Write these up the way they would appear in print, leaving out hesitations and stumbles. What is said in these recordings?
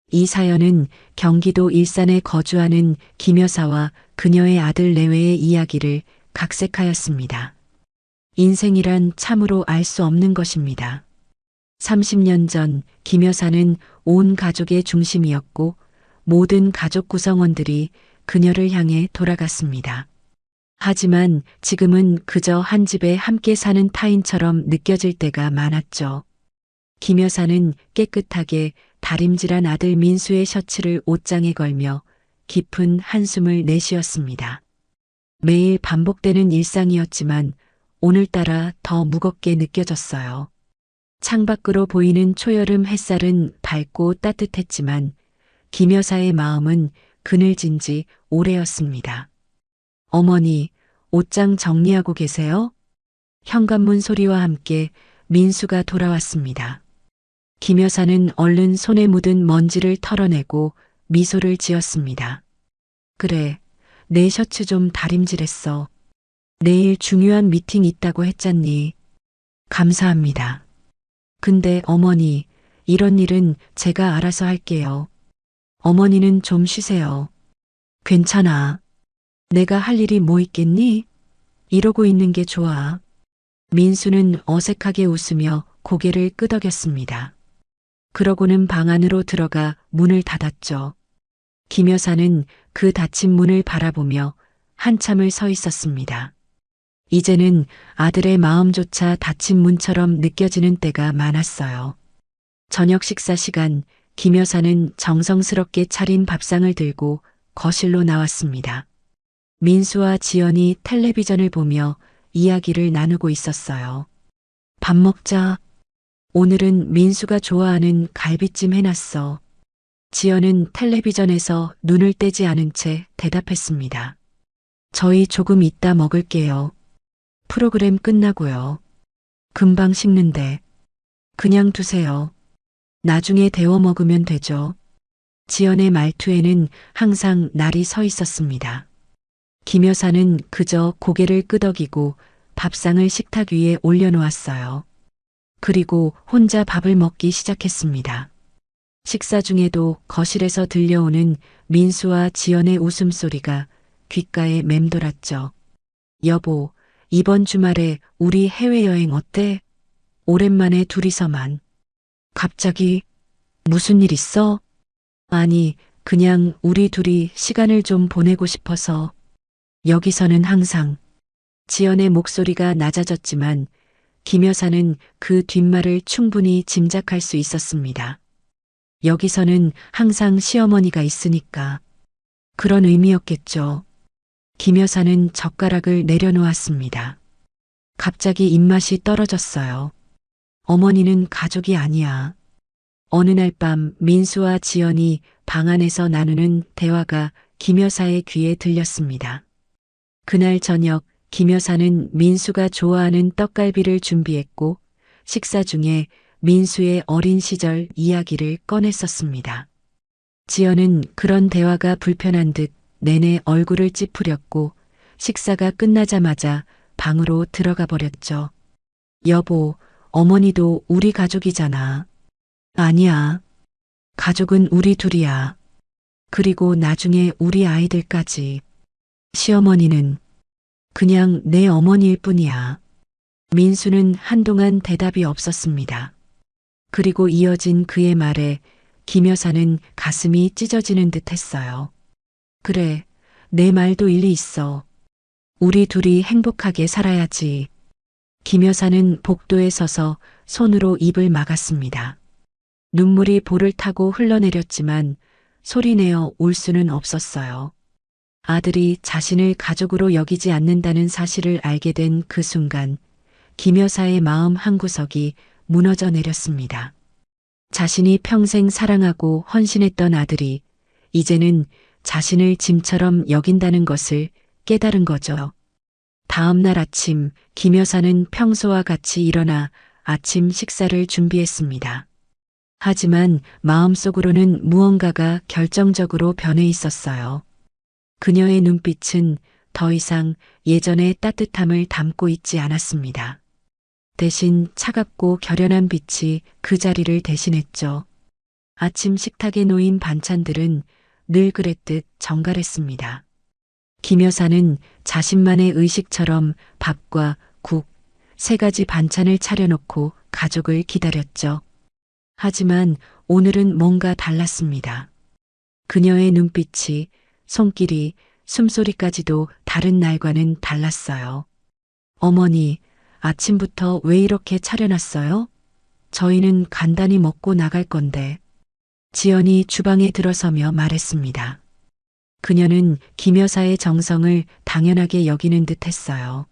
이 사연은 경기도 일산에 거주하는 김 여사와 그녀의 아들 내외의 이야기를 각색하였습니다. 인생이란 참으로 알 수 없는 것입니다. 30년 전 김 여사는 온 가족의 중심이었고 모든 가족 구성원들이 그녀를 향해 돌아갔습니다. 하지만 지금은 그저 한 집에 함께 사는 타인처럼 느껴질 때가 많았죠. 김 여사는 깨끗하게 다림질한 아들 민수의 셔츠를 옷장에 걸며 깊은 한숨을 내쉬었습니다. 매일 반복되는 일상이었지만 오늘따라 더 무겁게 느껴졌어요. 창밖으로 보이는 초여름 햇살은 밝고 따뜻했지만 김 여사의 마음은 그늘진 지 오래였습니다. 어머니, 옷장 정리하고 계세요? 현관문 소리와 함께 민수가 돌아왔습니다. 김 여사는 얼른 손에 묻은 먼지를 털어내고 미소를 지었습니다. 그래, 내 셔츠 좀 다림질했어. 내일 중요한 미팅 있다고 했잖니. 감사합니다. 근데 어머니, 이런 일은 제가 알아서 할게요. 어머니는 좀 쉬세요. 괜찮아. 내가 할 일이 뭐 있겠니? 이러고 있는 게 좋아. 민수는 어색하게 웃으며 고개를 끄덕였습니다. 그러고는 방 안으로 들어가 문을 닫았죠. 김 여사는 그 닫힌 문을 바라보며 한참을 서 있었습니다. 이제는 아들의 마음조차 닫힌 문처럼 느껴지는 때가 많았어요. 저녁 식사 시간, 김 여사는 정성스럽게 차린 밥상을 들고 거실로 나왔습니다. 민수와 지연이 텔레비전을 보며 이야기를 나누고 있었어요. 밥 먹자. 오늘은 민수가 좋아하는 갈비찜 해놨어. 지연은 텔레비전에서 눈을 떼지 않은 채 대답했습니다. 저희 조금 이따 먹을게요. 프로그램 끝나고요. 금방 식는데. 그냥 두세요. 나중에 데워 먹으면 되죠. 지연의 말투에는 항상 날이 서 있었습니다. 김 여사는 그저 고개를 끄덕이고 밥상을 식탁 위에 올려놓았어요. 그리고 혼자 밥을 먹기 시작했습니다. 식사 중에도 거실에서 들려오는 민수와 지연의 웃음소리가 귓가에 맴돌았죠. 여보, 이번 주말에 우리 해외여행 어때? 오랜만에 둘이서만. 갑자기 무슨 일 있어? 아니, 그냥 우리 둘이 시간을 좀 보내고 싶어서. 여기서는 항상. 지연의 목소리가 낮아졌지만 김 여사는 그 뒷말을 충분히 짐작할 수 있었습니다. 여기서는 항상 시어머니가 있으니까. 그런 의미였겠죠. 김 여사는 젓가락을 내려놓았습니다. 갑자기 입맛이 떨어졌어요. 어머니는 가족이 아니야. 어느 날 밤 민수와 지연이 방 안에서 나누는 대화가 김 여사의 귀에 들렸습니다. 그날 저녁 김 여사는 민수가 좋아하는 떡갈비를 준비했고 식사 중에 민수의 어린 시절 이야기를 꺼냈었습니다. 지연은 그런 대화가 불편한 듯 내내 얼굴을 찌푸렸고 식사가 끝나자마자 방으로 들어가 버렸죠. 여보, 어머니도 우리 가족이잖아. 아니야. 가족은 우리 둘이야. 그리고 나중에 우리 아이들까지. 시어머니는 그냥 내 어머니일 뿐이야. 민수는 한동안 대답이 없었습니다. 그리고 이어진 그의 말에 김 여사는 가슴이 찢어지는 듯 했어요. 그래, 내 말도 일리 있어. 우리 둘이 행복하게 살아야지. 김 여사는 복도에 서서 손으로 입을 막았습니다. 눈물이 볼을 타고 흘러내렸지만 소리내어 울 수는 없었어요. 아들이 자신을 가족으로 여기지 않는다는 사실을 알게 된 그 순간 김 여사의 마음 한구석이 무너져 내렸습니다. 자신이 평생 사랑하고 헌신했던 아들이 이제는 자신을 짐처럼 여긴다는 것을 깨달은 거죠. 다음 날 아침 김 여사는 평소와 같이 일어나 아침 식사를 준비했습니다. 하지만 마음속으로는 무언가가 결정적으로 변해 있었어요. 그녀의 눈빛은 더 이상 예전의 따뜻함을 담고 있지 않았습니다. 대신 차갑고 결연한 빛이 그 자리를 대신했죠. 아침 식탁에 놓인 반찬들은 늘 그랬듯 정갈했습니다. 김 여사는 자신만의 의식처럼 밥과 국, 세 가지 반찬을 차려놓고 가족을 기다렸죠. 하지만 오늘은 뭔가 달랐습니다. 그녀의 눈빛이, 손길이, 숨소리까지도 다른 날과는 달랐어요. 어머니, 아침부터 왜 이렇게 차려놨어요? 저희는 간단히 먹고 나갈 건데. 지연이 주방에 들어서며 말했습니다. 그녀는 김 여사의 정성을 당연하게 여기는 듯 했어요.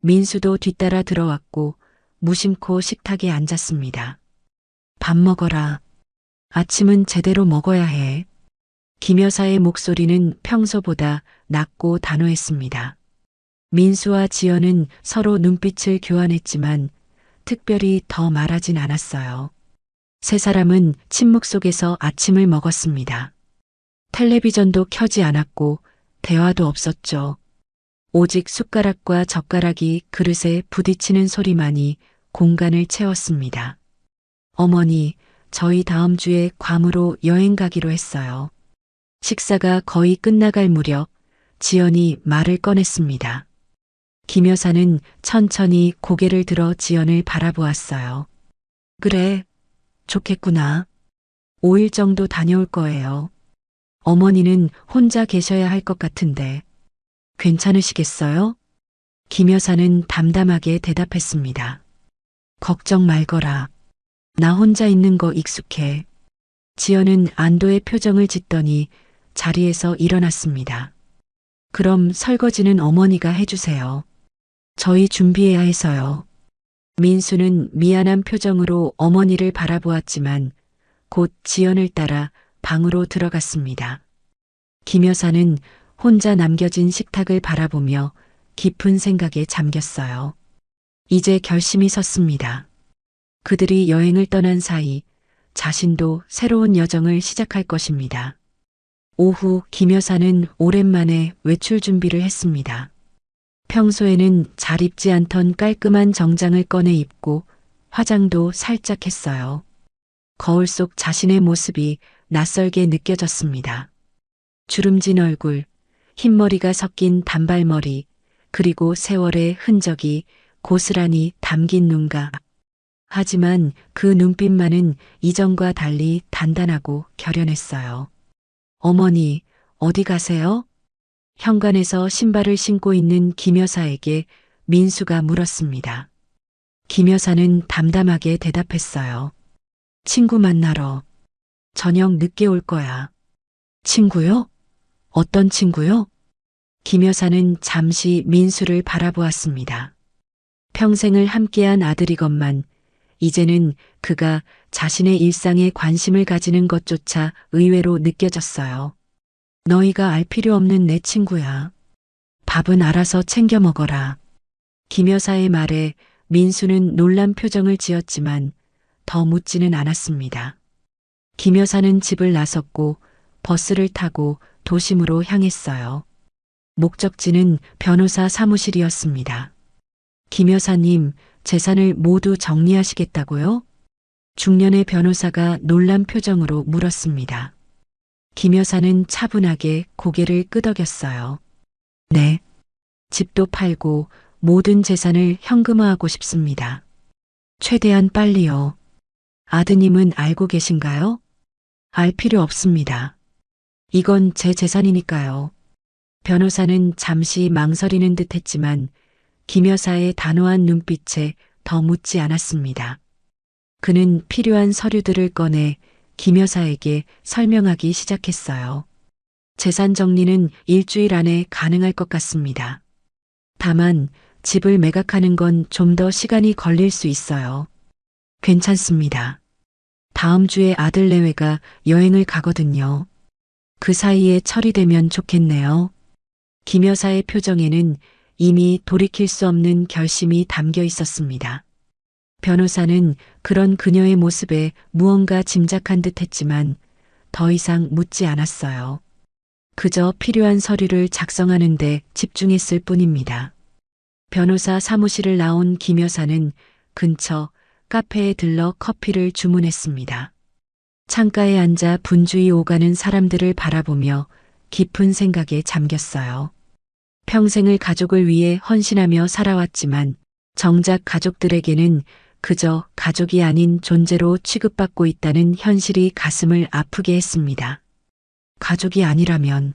민수도 뒤따라 들어왔고 무심코 식탁에 앉았습니다. 밥 먹어라. 아침은 제대로 먹어야 해. 김 여사의 목소리는 평소보다 낮고 단호했습니다. 민수와 지연은 서로 눈빛을 교환했지만 특별히 더 말하진 않았어요. 세 사람은 침묵 속에서 아침을 먹었습니다. 텔레비전도 켜지 않았고 대화도 없었죠. 오직 숟가락과 젓가락이 그릇에 부딪히는 소리만이 공간을 채웠습니다. 어머니, 저희 다음 주에 괌으로 여행 가기로 했어요. 식사가 거의 끝나갈 무렵 지연이 말을 꺼냈습니다. 김 여사는 천천히 고개를 들어 지연을 바라보았어요. 그래, 좋겠구나. 5일 정도 다녀올 거예요. 어머니는 혼자 계셔야 할 것 같은데 괜찮으시겠어요? 김 여사는 담담하게 대답했습니다. 걱정 말거라. 나 혼자 있는 거 익숙해. 지연은 안도의 표정을 짓더니 자리에서 일어났습니다. 그럼 설거지는 어머니가 해주세요. 저희 준비해야 해서요. 민수는 미안한 표정으로 어머니를 바라보았지만 곧 지연을 따라 방으로 들어갔습니다. 김 여사는 혼자 남겨진 식탁을 바라보며 깊은 생각에 잠겼어요. 이제 결심이 섰습니다. 그들이 여행을 떠난 사이 자신도 새로운 여정을 시작할 것입니다. 오후 김 여사는 오랜만에 외출 준비를 했습니다. 평소에는 잘 입지 않던 깔끔한 정장을 꺼내 입고 화장도 살짝 했어요. 거울 속 자신의 모습이 낯설게 느껴졌습니다. 주름진 얼굴, 흰머리가 섞인 단발머리, 그리고 세월의 흔적이 고스란히 담긴 눈가. 하지만 그 눈빛만은 이전과 달리 단단하고 결연했어요. 어머니, 어디 가세요? 현관에서 신발을 신고 있는 김 여사에게 민수가 물었습니다. 김 여사는 담담하게 대답했어요. 친구 만나러. 저녁 늦게 올 거야. 친구요? 어떤 친구요? 김 여사는 잠시 민수를 바라보았습니다. 평생을 함께한 아들이건만 이제는 그가 자신의 일상에 관심을 가지는 것조차 의외로 느껴졌어요. 너희가 알 필요 없는 내 친구야. 밥은 알아서 챙겨 먹어라. 김 여사의 말에 민수는 놀란 표정을 지었지만 더 묻지는 않았습니다. 김 여사는 집을 나섰고 버스를 타고 도심으로 향했어요. 목적지는 변호사 사무실이었습니다. 김 여사님, 재산을 모두 정리하시겠다고요? 중년의 변호사가 놀란 표정으로 물었습니다. 김 여사는 차분하게 고개를 끄덕였어요. 네. 집도 팔고 모든 재산을 현금화하고 싶습니다. 최대한 빨리요. 아드님은 알고 계신가요? 알 필요 없습니다. 이건 제 재산이니까요. 변호사는 잠시 망설이는 듯 했지만 김 여사의 단호한 눈빛에 더 묻지 않았습니다. 그는 필요한 서류들을 꺼내 김 여사에게 설명하기 시작했어요. 재산 정리는 일주일 안에 가능할 것 같습니다. 다만 집을 매각하는 건 좀 더 시간이 걸릴 수 있어요. 괜찮습니다. 다음 주에 아들 내외가 여행을 가거든요. 그 사이에 처리되면 좋겠네요. 김 여사의 표정에는 이미 돌이킬 수 없는 결심이 담겨 있었습니다. 변호사는 그런 그녀의 모습에 무언가 짐작한 듯 했지만 더 이상 묻지 않았어요. 그저 필요한 서류를 작성하는 데 집중했을 뿐입니다. 변호사 사무실을 나온 김 여사는 근처 카페에 들러 커피를 주문했습니다. 창가에 앉아 분주히 오가는 사람들을 바라보며 깊은 생각에 잠겼어요. 평생을 가족을 위해 헌신하며 살아왔지만 정작 가족들에게는 그저 가족이 아닌 존재로 취급받고 있다는 현실이 가슴을 아프게 했습니다. 가족이 아니라면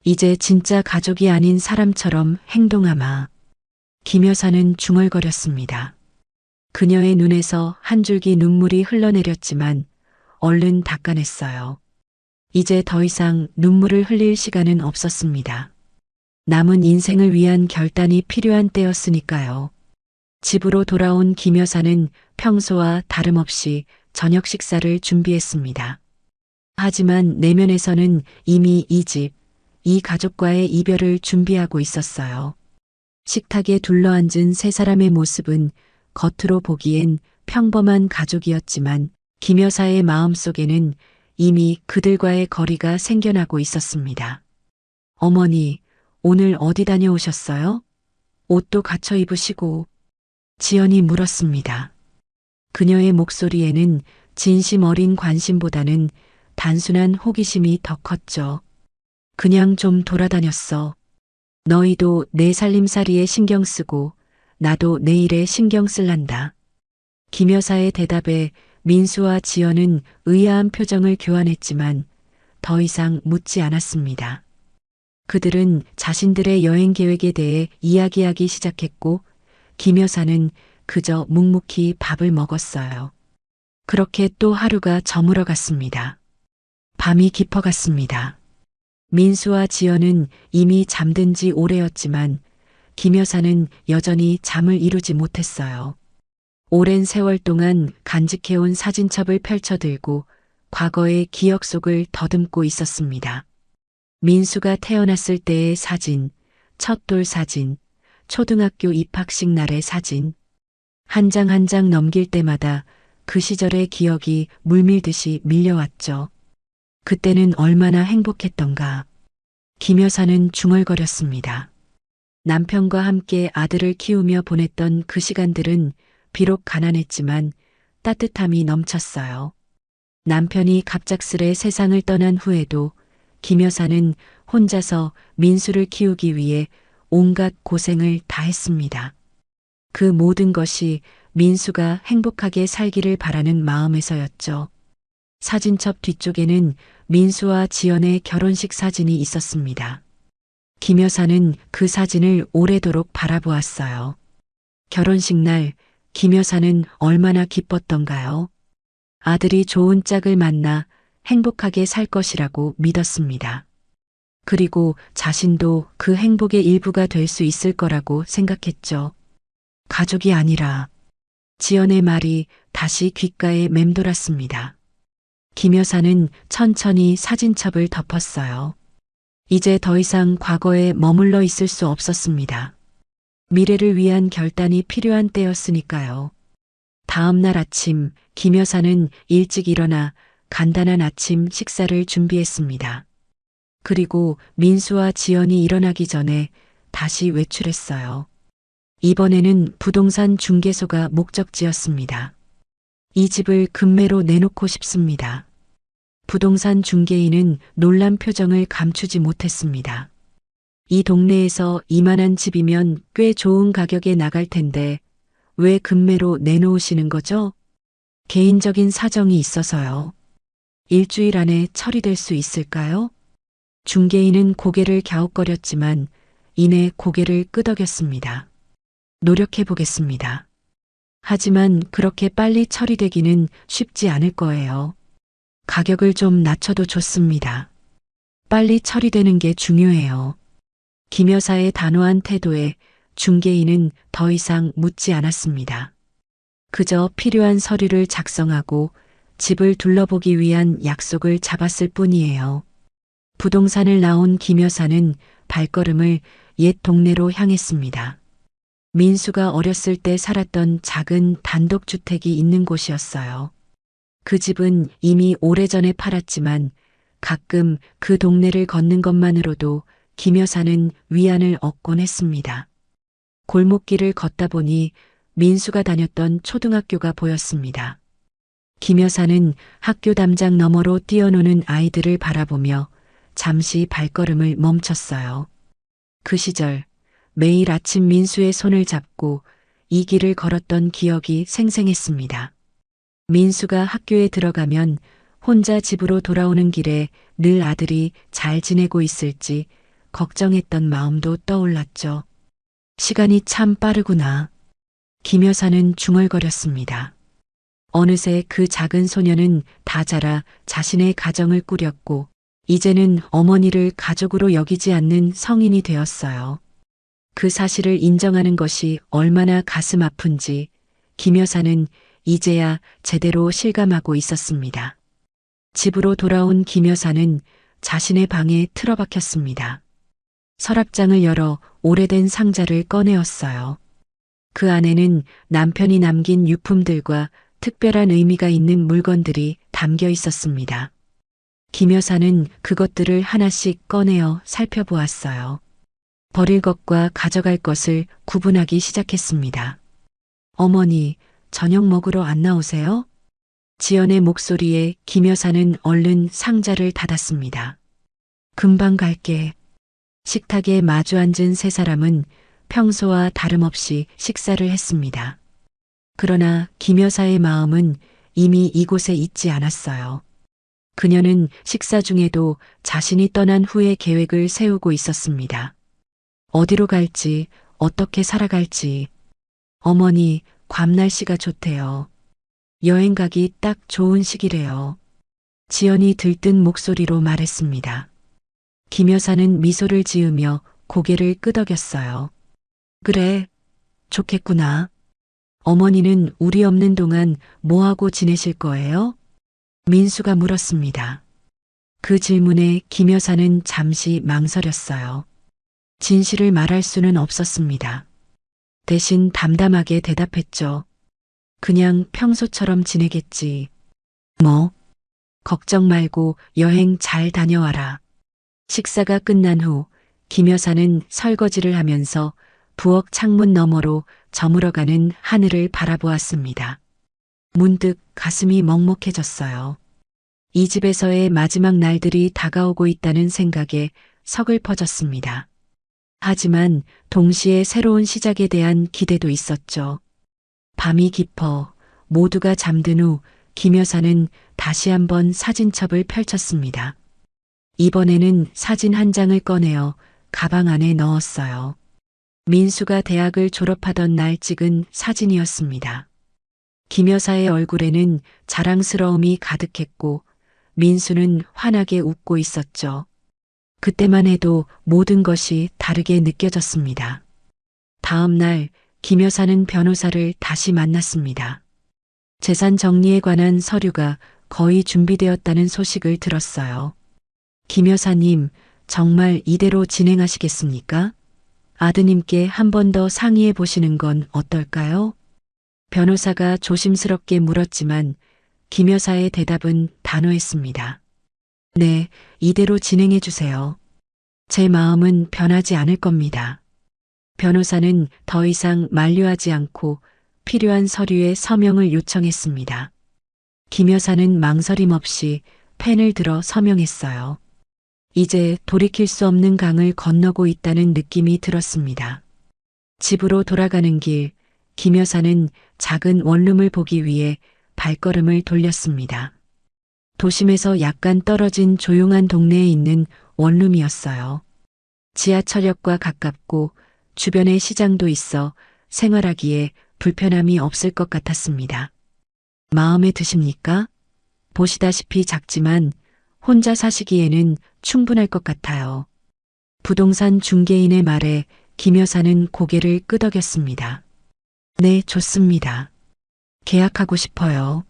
이제 진짜 가족이 아닌 사람처럼 행동하마. 김 여사는 중얼거렸습니다. 그녀의 눈에서 한 줄기 눈물이 흘러내렸지만 얼른 닦아냈어요. 이제 더 이상 눈물을 흘릴 시간은 없었습니다. 남은 인생을 위한 결단이 필요한 때였으니까요. 집으로 돌아온 김 여사는 평소와 다름없이 저녁 식사를 준비했습니다. 하지만 내면에서는 이미 이 집, 이 가족과의 이별을 준비하고 있었어요. 식탁에 둘러앉은 세 사람의 모습은 겉으로 보기엔 평범한 가족이었지만 김 여사의 마음속에는 이미 그들과의 거리가 생겨나고 있었습니다. 어머니, 오늘 어디 다녀오셨어요? 옷도 갖춰 입으시고. 지연이 물었습니다. 그녀의 목소리에는 진심 어린 관심보다는 단순한 호기심이 더 컸죠. 그냥 좀 돌아다녔어. 너희도 내 살림살이에 신경 쓰고 나도 내 일에 신경 쓸란다. 김 여사의 대답에 민수와 지연은 의아한 표정을 교환했지만 더 이상 묻지 않았습니다. 그들은 자신들의 여행 계획에 대해 이야기하기 시작했고 김 여사는 그저 묵묵히 밥을 먹었어요. 그렇게 또 하루가 저물어 갔습니다. 밤이 깊어갔습니다. 민수와 지연은 이미 잠든 지 오래였지만 김 여사는 여전히 잠을 이루지 못했어요. 오랜 세월 동안 간직해온 사진첩을 펼쳐들고 과거의 기억 속을 더듬고 있었습니다. 민수가 태어났을 때의 사진, 첫 돌 사진, 초등학교 입학식 날의 사진. 한 장 한 장 넘길 때마다 그 시절의 기억이 물밀듯이 밀려왔죠. 그때는 얼마나 행복했던가. 김 여사는 중얼거렸습니다. 남편과 함께 아들을 키우며 보냈던 그 시간들은 비록 가난했지만 따뜻함이 넘쳤어요. 남편이 갑작스레 세상을 떠난 후에도 김 여사는 혼자서 민수를 키우기 위해 온갖 고생을 다했습니다. 그 모든 것이 민수가 행복하게 살기를 바라는 마음에서였죠. 사진첩 뒤쪽에는 민수와 지연의 결혼식 사진이 있었습니다. 김 여사는 그 사진을 오래도록 바라보았어요. 결혼식 날 김 여사는 얼마나 기뻤던가요? 아들이 좋은 짝을 만나 행복하게 살 것이라고 믿었습니다. 그리고 자신도 그 행복의 일부가 될 수 있을 거라고 생각했죠. 가족이 아니라 지연의 말이 다시 귓가에 맴돌았습니다. 김 여사는 천천히 사진첩을 덮었어요. 이제 더 이상 과거에 머물러 있을 수 없었습니다. 미래를 위한 결단이 필요한 때였으니까요. 다음 날 아침 김 여사는 일찍 일어나 간단한 아침 식사를 준비했습니다. 그리고 민수와 지연이 일어나기 전에 다시 외출했어요. 이번에는 부동산 중개소가 목적지였습니다. 이 집을 급매로 내놓고 싶습니다. 부동산 중개인은 놀란 표정을 감추지 못했습니다. 이 동네에서 이만한 집이면 꽤 좋은 가격에 나갈 텐데 왜 급매로 내놓으시는 거죠? 개인적인 사정이 있어서요. 일주일 안에 처리될 수 있을까요? 중개인은 고개를 갸웃거렸지만 이내 고개를 끄덕였습니다. 노력해 보겠습니다. 하지만 그렇게 빨리 처리되기는 쉽지 않을 거예요. 가격을 좀 낮춰도 좋습니다. 빨리 처리되는 게 중요해요. 김 여사의 단호한 태도에 중개인은 더 이상 묻지 않았습니다. 그저 필요한 서류를 작성하고 집을 둘러보기 위한 약속을 잡았을 뿐이에요. 부동산을 나온 김 여사는 발걸음을 옛 동네로 향했습니다. 민수가 어렸을 때 살았던 작은 단독주택이 있는 곳이었어요. 그 집은 이미 오래전에 팔았지만 가끔 그 동네를 걷는 것만으로도 김 여사는 위안을 얻곤 했습니다. 골목길을 걷다 보니 민수가 다녔던 초등학교가 보였습니다. 김 여사는 학교 담장 너머로 뛰어노는 아이들을 바라보며 잠시 발걸음을 멈췄어요. 그 시절 매일 아침 민수의 손을 잡고 이 길을 걸었던 기억이 생생했습니다. 민수가 학교에 들어가면 혼자 집으로 돌아오는 길에 늘 아들이 잘 지내고 있을지 걱정했던 마음도 떠올랐죠. 시간이 참 빠르구나. 김 여사는 중얼거렸습니다. 어느새 그 작은 소녀는 다 자라 자신의 가정을 꾸렸고 이제는 어머니를 가족으로 여기지 않는 성인이 되었어요. 그 사실을 인정하는 것이 얼마나 가슴 아픈지 김 여사는 이제야 제대로 실감하고 있었습니다. 집으로 돌아온 김 여사는 자신의 방에 틀어박혔습니다. 서랍장을 열어 오래된 상자를 꺼내었어요. 그 안에는 남편이 남긴 유품들과 특별한 의미가 있는 물건들이 담겨 있었습니다. 김 여사는 그것들을 하나씩 꺼내어 살펴보았어요. 버릴 것과 가져갈 것을 구분하기 시작했습니다. 어머니, 저녁 먹으러 안 나오세요? 지연의 목소리에 김 여사는 얼른 상자를 닫았습니다. 금방 갈게. 식탁에 마주 앉은 세 사람은 평소와 다름없이 식사를 했습니다. 그러나 김 여사의 마음은 이미 이곳에 있지 않았어요. 그녀는 식사 중에도 자신이 떠난 후의 계획을 세우고 있었습니다. 어디로 갈지, 어떻게 살아갈지. 어머니, 괌 날씨가 좋대요. 여행 가기 딱 좋은 시기래요. 지연이 들뜬 목소리로 말했습니다. 김 여사는 미소를 지으며 고개를 끄덕였어요. 그래, 좋겠구나. 어머니는 우리 없는 동안 뭐하고 지내실 거예요? 민수가 물었습니다. 그 질문에 김 여사는 잠시 망설였어요. 진실을 말할 수는 없었습니다. 대신 담담하게 대답했죠. 그냥 평소처럼 지내겠지. 뭐? 걱정 말고 여행 잘 다녀와라. 식사가 끝난 후 김 여사는 설거지를 하면서 부엌 창문 너머로 저물어가는 하늘을 바라보았습니다. 문득 가슴이 먹먹해졌어요. 이 집에서의 마지막 날들이 다가오고 있다는 생각에 서글퍼졌습니다. 하지만 동시에 새로운 시작에 대한 기대도 있었죠. 밤이 깊어 모두가 잠든 후 김 여사는 다시 한번 사진첩을 펼쳤습니다. 이번에는 사진 한 장을 꺼내어 가방 안에 넣었어요. 민수가 대학을 졸업하던 날 찍은 사진이었습니다. 김 여사의 얼굴에는 자랑스러움이 가득했고 민수는 환하게 웃고 있었죠. 그때만 해도 모든 것이 다르게 느껴졌습니다. 다음 날 김 여사는 변호사를 다시 만났습니다. 재산 정리에 관한 서류가 거의 준비되었다는 소식을 들었어요. 김 여사님, 정말 이대로 진행하시겠습니까? 아드님께 한 번 더 상의해 보시는 건 어떨까요? 변호사가 조심스럽게 물었지만 김 여사의 대답은 단호했습니다. 네, 이대로 진행해 주세요. 제 마음은 변하지 않을 겁니다. 변호사는 더 이상 만류하지 않고 필요한 서류에 서명을 요청했습니다. 김 여사는 망설임 없이 펜을 들어 서명했어요. 이제 돌이킬 수 없는 강을 건너고 있다는 느낌이 들었습니다. 집으로 돌아가는 길, 김 여사는 작은 원룸을 보기 위해 발걸음을 돌렸습니다. 도심에서 약간 떨어진 조용한 동네에 있는 원룸이었어요. 지하철역과 가깝고 주변에 시장도 있어 생활하기에 불편함이 없을 것 같았습니다. 마음에 드십니까? 보시다시피 작지만 혼자 사시기에는 충분할 것 같아요. 부동산 중개인의 말에 김 여사는 고개를 끄덕였습니다. 네, 좋습니다. 계약하고 싶어요.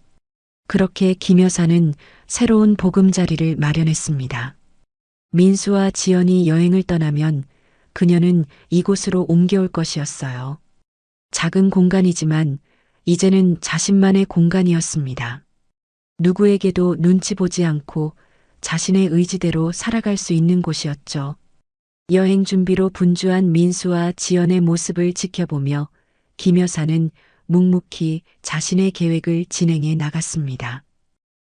그렇게 김 여사는 새로운 보금자리를 마련했습니다. 민수와 지연이 여행을 떠나면 그녀는 이곳으로 옮겨올 것이었어요. 작은 공간이지만 이제는 자신만의 공간이었습니다. 누구에게도 눈치 보지 않고 자신의 의지대로 살아갈 수 있는 곳이었죠. 여행 준비로 분주한 민수와 지연의 모습을 지켜보며 김 여사는 묵묵히 자신의 계획을 진행해 나갔습니다.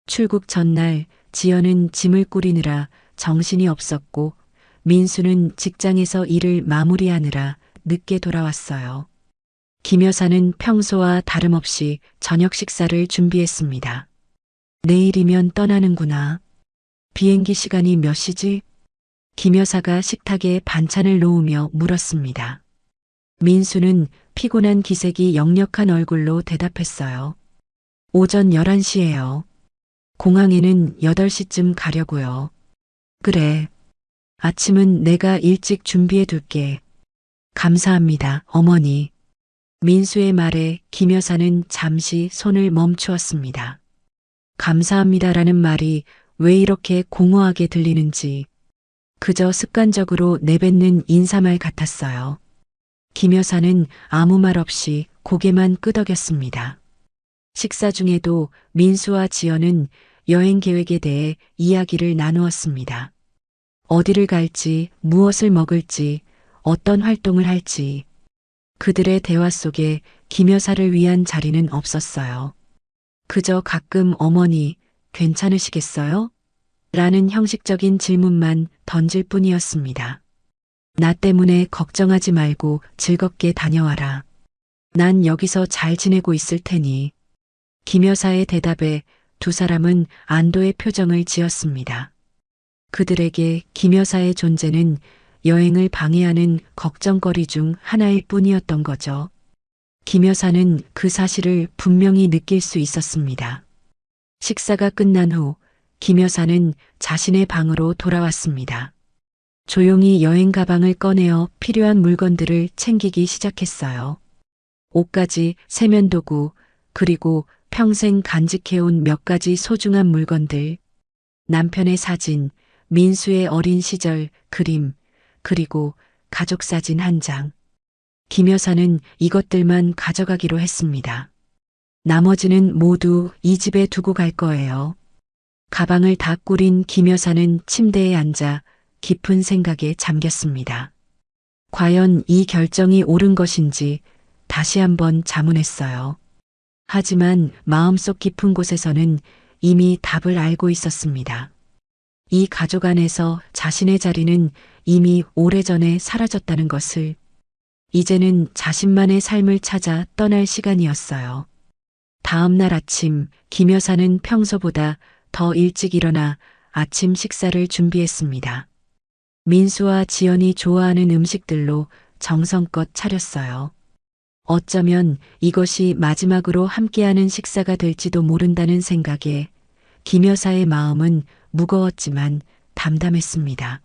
출국 전날 지연은 짐을 꾸리느라 정신이 없었고 민수는 직장에서 일을 마무리하느라 늦게 돌아왔어요. 김 여사는 평소와 다름없이 저녁 식사를 준비했습니다. 내일이면 떠나는구나. 비행기 시간이 몇 시지? 김 여사가 식탁에 반찬을 놓으며 물었습니다. 민수는 피곤한 기색이 역력한 얼굴로 대답했어요. 오전 11시예요. 공항에는 8시쯤 가려고요. 그래. 아침은 내가 일찍 준비해 둘게. 감사합니다, 어머니. 민수의 말에 김 여사는 잠시 손을 멈추었습니다. 감사합니다라는 말이 왜 이렇게 공허하게 들리는지 그저 습관적으로 내뱉는 인사말 같았어요. 김 여사는 아무 말 없이 고개만 끄덕였습니다. 식사 중에도 민수와 지연은 여행 계획에 대해 이야기를 나누었습니다. 어디를 갈지, 무엇을 먹을지, 어떤 활동을 할지. 그들의 대화 속에 김 여사를 위한 자리는 없었어요. 그저 가끔 어머니, 괜찮으시겠어요? 라는 형식적인 질문만 던질 뿐이었습니다. 나 때문에 걱정하지 말고 즐겁게 다녀와라. 난 여기서 잘 지내고 있을 테니. 김 여사의 대답에 두 사람은 안도의 표정을 지었습니다. 그들에게 김 여사의 존재는 여행을 방해하는 걱정거리 중 하나일 뿐이었던 거죠. 김 여사는 그 사실을 분명히 느낄 수 있었습니다. 식사가 끝난 후 김 여사는 자신의 방으로 돌아왔습니다. 조용히 여행 가방을 꺼내어 필요한 물건들을 챙기기 시작했어요. 옷가지, 세면도구, 그리고 평생 간직해온 몇 가지 소중한 물건들, 남편의 사진, 민수의 어린 시절 그림, 그리고 가족 사진 한 장. 김 여사는 이것들만 가져가기로 했습니다. 나머지는 모두 이 집에 두고 갈 거예요. 가방을 다 꾸린 김 여사는 침대에 앉아 깊은 생각에 잠겼습니다. 과연 이 결정이 옳은 것인지 다시 한번 자문했어요. 하지만 마음속 깊은 곳에서는 이미 답을 알고 있었습니다. 이 가족 안에서 자신의 자리는 이미 오래전에 사라졌다는 것을. 이제는 자신만의 삶을 찾아 떠날 시간이었어요. 다음 날 아침 김 여사는 평소보다 더 일찍 일어나 아침 식사를 준비했습니다. 민수와 지연이 좋아하는 음식들로 정성껏 차렸어요. 어쩌면 이것이 마지막으로 함께하는 식사가 될지도 모른다는 생각에 김 여사의 마음은 무거웠지만 담담했습니다.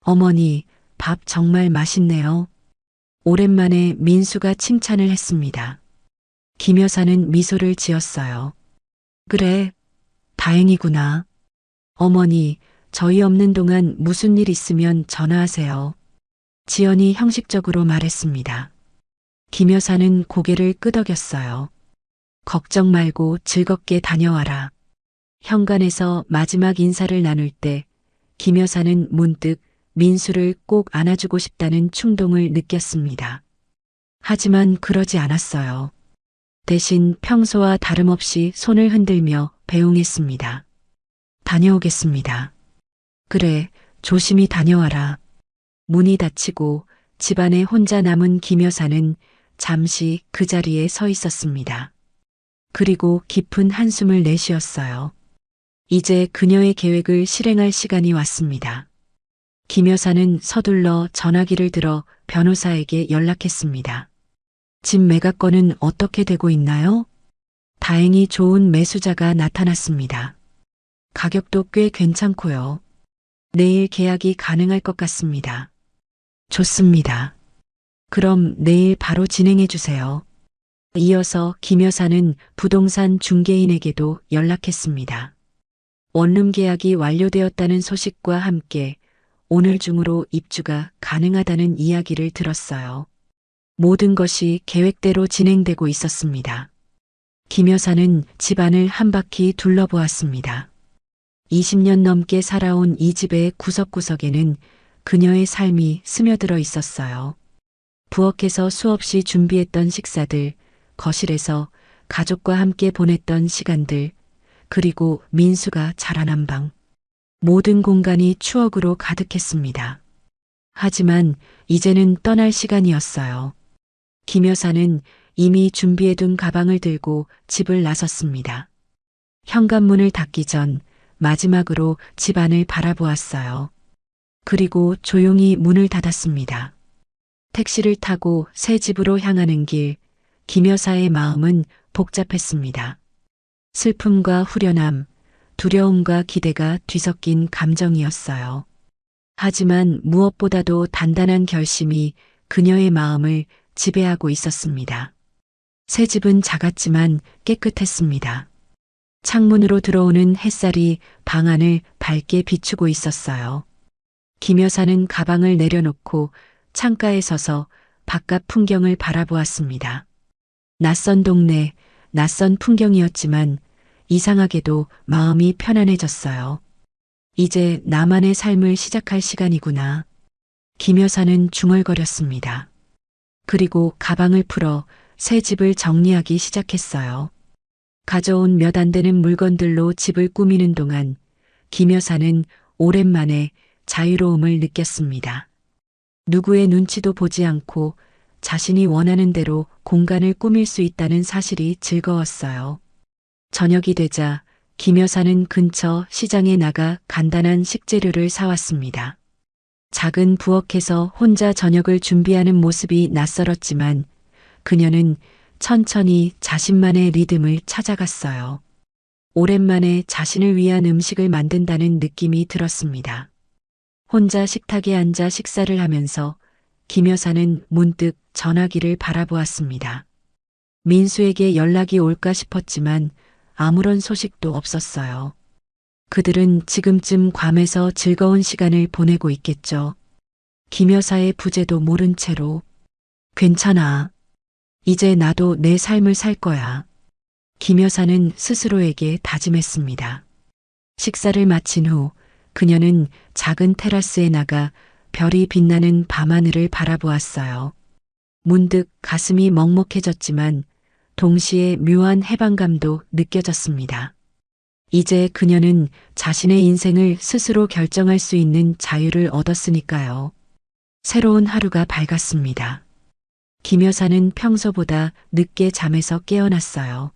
어머니, 밥 정말 맛있네요. 오랜만에 민수가 칭찬을 했습니다. 김 여사는 미소를 지었어요. 그래, 다행이구나. 어머니, 저희 없는 동안 무슨 일 있으면 전화하세요. 지연이 형식적으로 말했습니다. 김 여사는 고개를 끄덕였어요. 걱정 말고 즐겁게 다녀와라. 현관에서 마지막 인사를 나눌 때 김 여사는 문득 민수를 꼭 안아주고 싶다는 충동을 느꼈습니다. 하지만 그러지 않았어요. 대신 평소와 다름없이 손을 흔들며 배웅했습니다. 다녀오겠습니다. 그래, 조심히 다녀와라. 문이 닫히고 집안에 혼자 남은 김 여사는 잠시 그 자리에 서 있었습니다. 그리고 깊은 한숨을 내쉬었어요. 이제 그녀의 계획을 실행할 시간이 왔습니다. 김 여사는 서둘러 전화기를 들어 변호사에게 연락했습니다. 집 매각건은 어떻게 되고 있나요? 다행히 좋은 매수자가 나타났습니다. 가격도 꽤 괜찮고요. 내일 계약이 가능할 것 같습니다. 좋습니다. 그럼 내일 바로 진행해 주세요. 이어서 김 여사는 부동산 중개인에게도 연락했습니다. 원룸 계약이 완료되었다는 소식과 함께 오늘 중으로 입주가 가능하다는 이야기를 들었어요. 모든 것이 계획대로 진행되고 있었습니다. 김 여사는 집안을 한 바퀴 둘러보았습니다. 20년 넘게 살아온 이 집의 구석구석에는 그녀의 삶이 스며들어 있었어요. 부엌에서 수없이 준비했던 식사들, 거실에서 가족과 함께 보냈던 시간들, 그리고 민수가 자라난 방. 모든 공간이 추억으로 가득했습니다. 하지만 이제는 떠날 시간이었어요. 김 여사는 이미 준비해둔 가방을 들고 집을 나섰습니다. 현관문을 닫기 전 마지막으로 집 안을 바라보았어요. 그리고 조용히 문을 닫았습니다. 택시를 타고 새 집으로 향하는 길, 김 여사의 마음은 복잡했습니다. 슬픔과 후련함, 두려움과 기대가 뒤섞인 감정이었어요. 하지만 무엇보다도 단단한 결심이 그녀의 마음을 지배하고 있었습니다. 새 집은 작았지만 깨끗했습니다. 창문으로 들어오는 햇살이 방 안을 밝게 비추고 있었어요. 김 여사는 가방을 내려놓고 창가에 서서 바깥 풍경을 바라보았습니다. 낯선 동네, 낯선 풍경이었지만 이상하게도 마음이 편안해졌어요. 이제 나만의 삶을 시작할 시간이구나. 김 여사는 중얼거렸습니다. 그리고 가방을 풀어 새 집을 정리하기 시작했어요. 가져온 몇 안 되는 물건들로 집을 꾸미는 동안 김 여사는 오랜만에 자유로움을 느꼈습니다. 누구의 눈치도 보지 않고 자신이 원하는 대로 공간을 꾸밀 수 있다는 사실이 즐거웠어요. 저녁이 되자 김 여사는 근처 시장에 나가 간단한 식재료를 사왔습니다. 작은 부엌에서 혼자 저녁을 준비하는 모습이 낯설었지만 그녀는 천천히 자신만의 리듬을 찾아갔어요. 오랜만에 자신을 위한 음식을 만든다는 느낌이 들었습니다. 혼자 식탁에 앉아 식사를 하면서 김 여사는 문득 전화기를 바라보았습니다. 민수에게 연락이 올까 싶었지만 아무런 소식도 없었어요. 그들은 지금쯤 괌에서 즐거운 시간을 보내고 있겠죠. 김 여사의 부재도 모른 채로 괜찮아. 이제 나도 내 삶을 살 거야. 김 여사는 스스로에게 다짐했습니다. 식사를 마친 후 그녀는 작은 테라스에 나가 별이 빛나는 밤하늘을 바라보았어요. 문득 가슴이 먹먹해졌지만 동시에 묘한 해방감도 느껴졌습니다. 이제 그녀는 자신의 인생을 스스로 결정할 수 있는 자유를 얻었으니까요. 새로운 하루가 밝았습니다. 김 여사는 평소보다 늦게 잠에서 깨어났어요.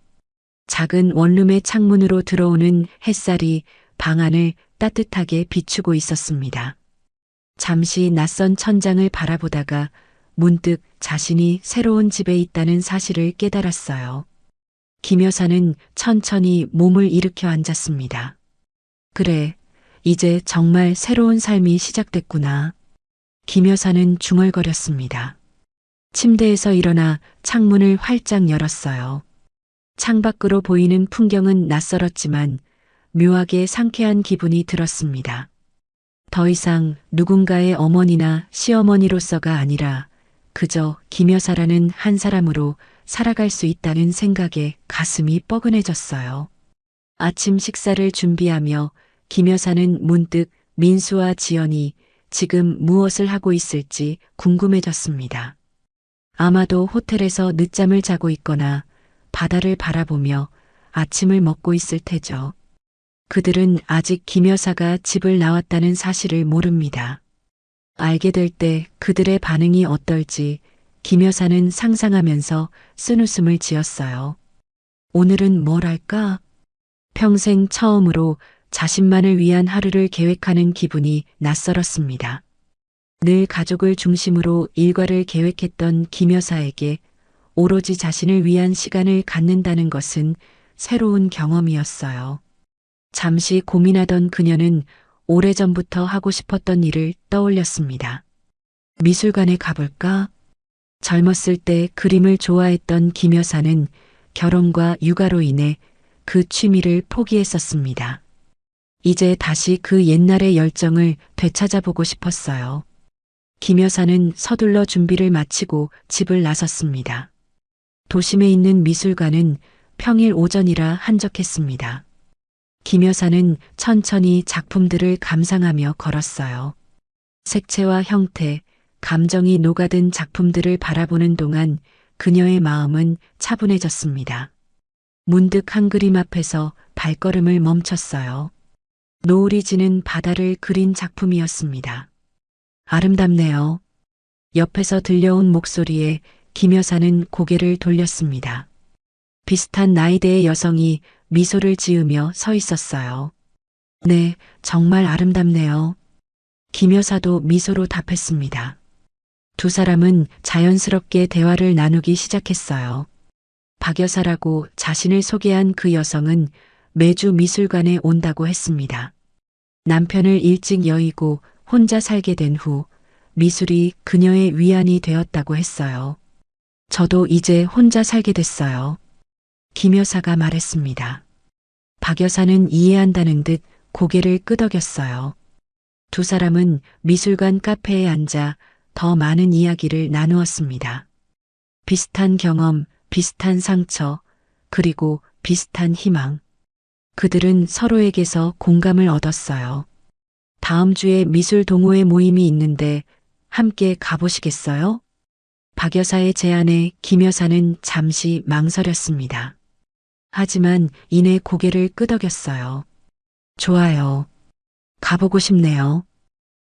작은 원룸의 창문으로 들어오는 햇살이 방 안을 따뜻하게 비추고 있었습니다. 잠시 낯선 천장을 바라보다가 문득 자신이 새로운 집에 있다는 사실을 깨달았어요. 김 여사는 천천히 몸을 일으켜 앉았습니다. 그래, 이제 정말 새로운 삶이 시작됐구나. 김 여사는 중얼거렸습니다. 침대에서 일어나 창문을 활짝 열었어요. 창밖으로 보이는 풍경은 낯설었지만 묘하게 상쾌한 기분이 들었습니다. 더 이상 누군가의 어머니나 시어머니로서가 아니라 그저 김 여사라는 한 사람으로 살아갈 수 있다는 생각에 가슴이 뻐근해졌어요. 아침 식사를 준비하며 김 여사는 문득 민수와 지연이 지금 무엇을 하고 있을지 궁금해졌습니다. 아마도 호텔에서 늦잠을 자고 있거나 바다를 바라보며 아침을 먹고 있을 테죠. 그들은 아직 김 여사가 집을 나왔다는 사실을 모릅니다. 알게 될 때 그들의 반응이 어떨지 김 여사는 상상하면서 쓴웃음을 지었어요. 오늘은 뭘 할까? 평생 처음으로 자신만을 위한 하루를 계획하는 기분이 낯설었습니다. 늘 가족을 중심으로 일과를 계획했던 김 여사에게 오로지 자신을 위한 시간을 갖는다는 것은 새로운 경험이었어요. 잠시 고민하던 그녀는 오래전부터 하고 싶었던 일을 떠올렸습니다. 미술관에 가볼까? 젊었을 때 그림을 좋아했던 김 여사는 결혼과 육아로 인해 그 취미를 포기했었습니다. 이제 다시 그 옛날의 열정을 되찾아보고 싶었어요. 김 여사는 서둘러 준비를 마치고 집을 나섰습니다. 도심에 있는 미술관은 평일 오전이라 한적했습니다. 김 여사는 천천히 작품들을 감상하며 걸었어요. 색채와 형태, 감정이 녹아든 작품들을 바라보는 동안 그녀의 마음은 차분해졌습니다. 문득 한 그림 앞에서 발걸음을 멈췄어요. 노을이 지는 바다를 그린 작품이었습니다. 아름답네요. 옆에서 들려온 목소리에 김 여사는 고개를 돌렸습니다. 비슷한 나이대의 여성이 미소를 지으며 서 있었어요. 네, 정말 아름답네요. 김 여사도 미소로 답했습니다. 두 사람은 자연스럽게 대화를 나누기 시작했어요. 박 여사라고 자신을 소개한 그 여성은 매주 미술관에 온다고 했습니다. 남편을 일찍 여의고 혼자 살게 된 후 미술이 그녀의 위안이 되었다고 했어요. 저도 이제 혼자 살게 됐어요. 김 여사가 말했습니다. 박 여사는 이해한다는 듯 고개를 끄덕였어요. 두 사람은 미술관 카페에 앉아 더 많은 이야기를 나누었습니다. 비슷한 경험, 비슷한 상처, 그리고 비슷한 희망. 그들은 서로에게서 공감을 얻었어요. 다음 주에 미술 동호회 모임이 있는데 함께 가보시겠어요? 박 여사의 제안에 김 여사는 잠시 망설였습니다. 하지만 이내 고개를 끄덕였어요. 좋아요. 가보고 싶네요.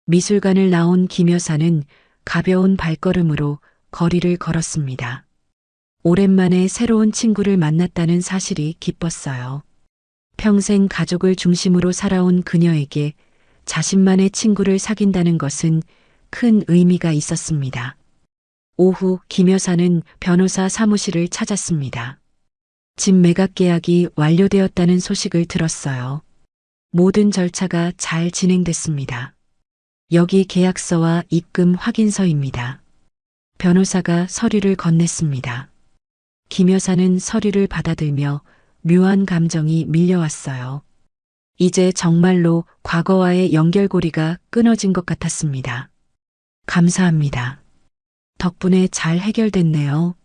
미술관을 나온 김 여사는 가벼운 발걸음으로 거리를 걸었습니다. 오랜만에 새로운 친구를 만났다는 사실이 기뻤어요. 평생 가족을 중심으로 살아온 그녀에게 자신만의 친구를 사귄다는 것은 큰 의미가 있었습니다. 오후 김 여사는 변호사 사무실을 찾았습니다. 집 매각 계약이 완료되었다는 소식을 들었어요. 모든 절차가 잘 진행됐습니다. 여기 계약서와 입금 확인서입니다. 변호사가 서류를 건넸습니다. 김 여사는 서류를 받아들며 묘한 감정이 밀려왔어요. 이제 정말로 과거와의 연결고리가 끊어진 것 같았습니다. 감사합니다. 덕분에 잘 해결됐네요.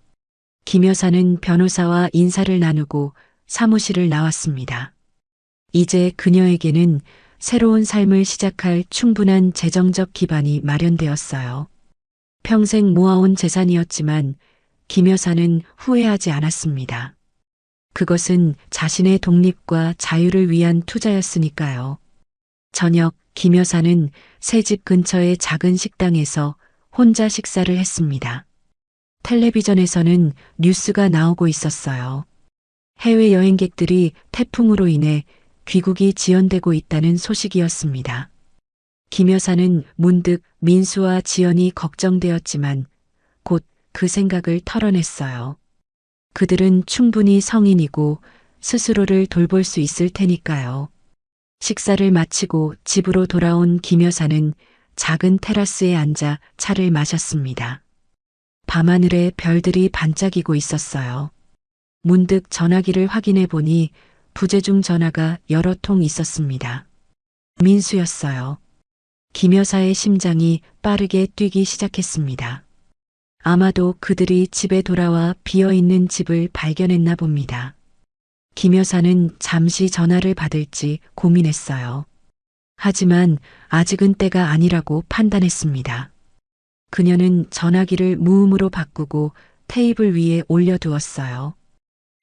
김 여사는 변호사와 인사를 나누고 사무실을 나왔습니다. 이제 그녀에게는 새로운 삶을 시작할 충분한 재정적 기반이 마련되었어요. 평생 모아온 재산이었지만 김 여사는 후회하지 않았습니다. 그것은 자신의 독립과 자유를 위한 투자였으니까요. 저녁 김 여사는 새 집 근처의 작은 식당에서 혼자 식사를 했습니다. 텔레비전에서는 뉴스가 나오고 있었어요. 해외 여행객들이 태풍으로 인해 귀국이 지연되고 있다는 소식이었습니다. 김 여사는 문득 민수와 지연이 걱정되었지만 곧 그 생각을 털어냈어요. 그들은 충분히 성인이고 스스로를 돌볼 수 있을 테니까요. 식사를 마치고 집으로 돌아온 김 여사는 작은 테라스에 앉아 차를 마셨습니다. 밤하늘에 별들이 반짝이고 있었어요. 문득 전화기를 확인해 보니 부재중 전화가 여러 통 있었습니다. 민수였어요. 김 여사의 심장이 빠르게 뛰기 시작했습니다. 아마도 그들이 집에 돌아와 비어있는 집을 발견했나 봅니다. 김 여사는 잠시 전화를 받을지 고민했어요. 하지만 아직은 때가 아니라고 판단했습니다. 그녀는 전화기를 무음으로 바꾸고 테이블 위에 올려두었어요.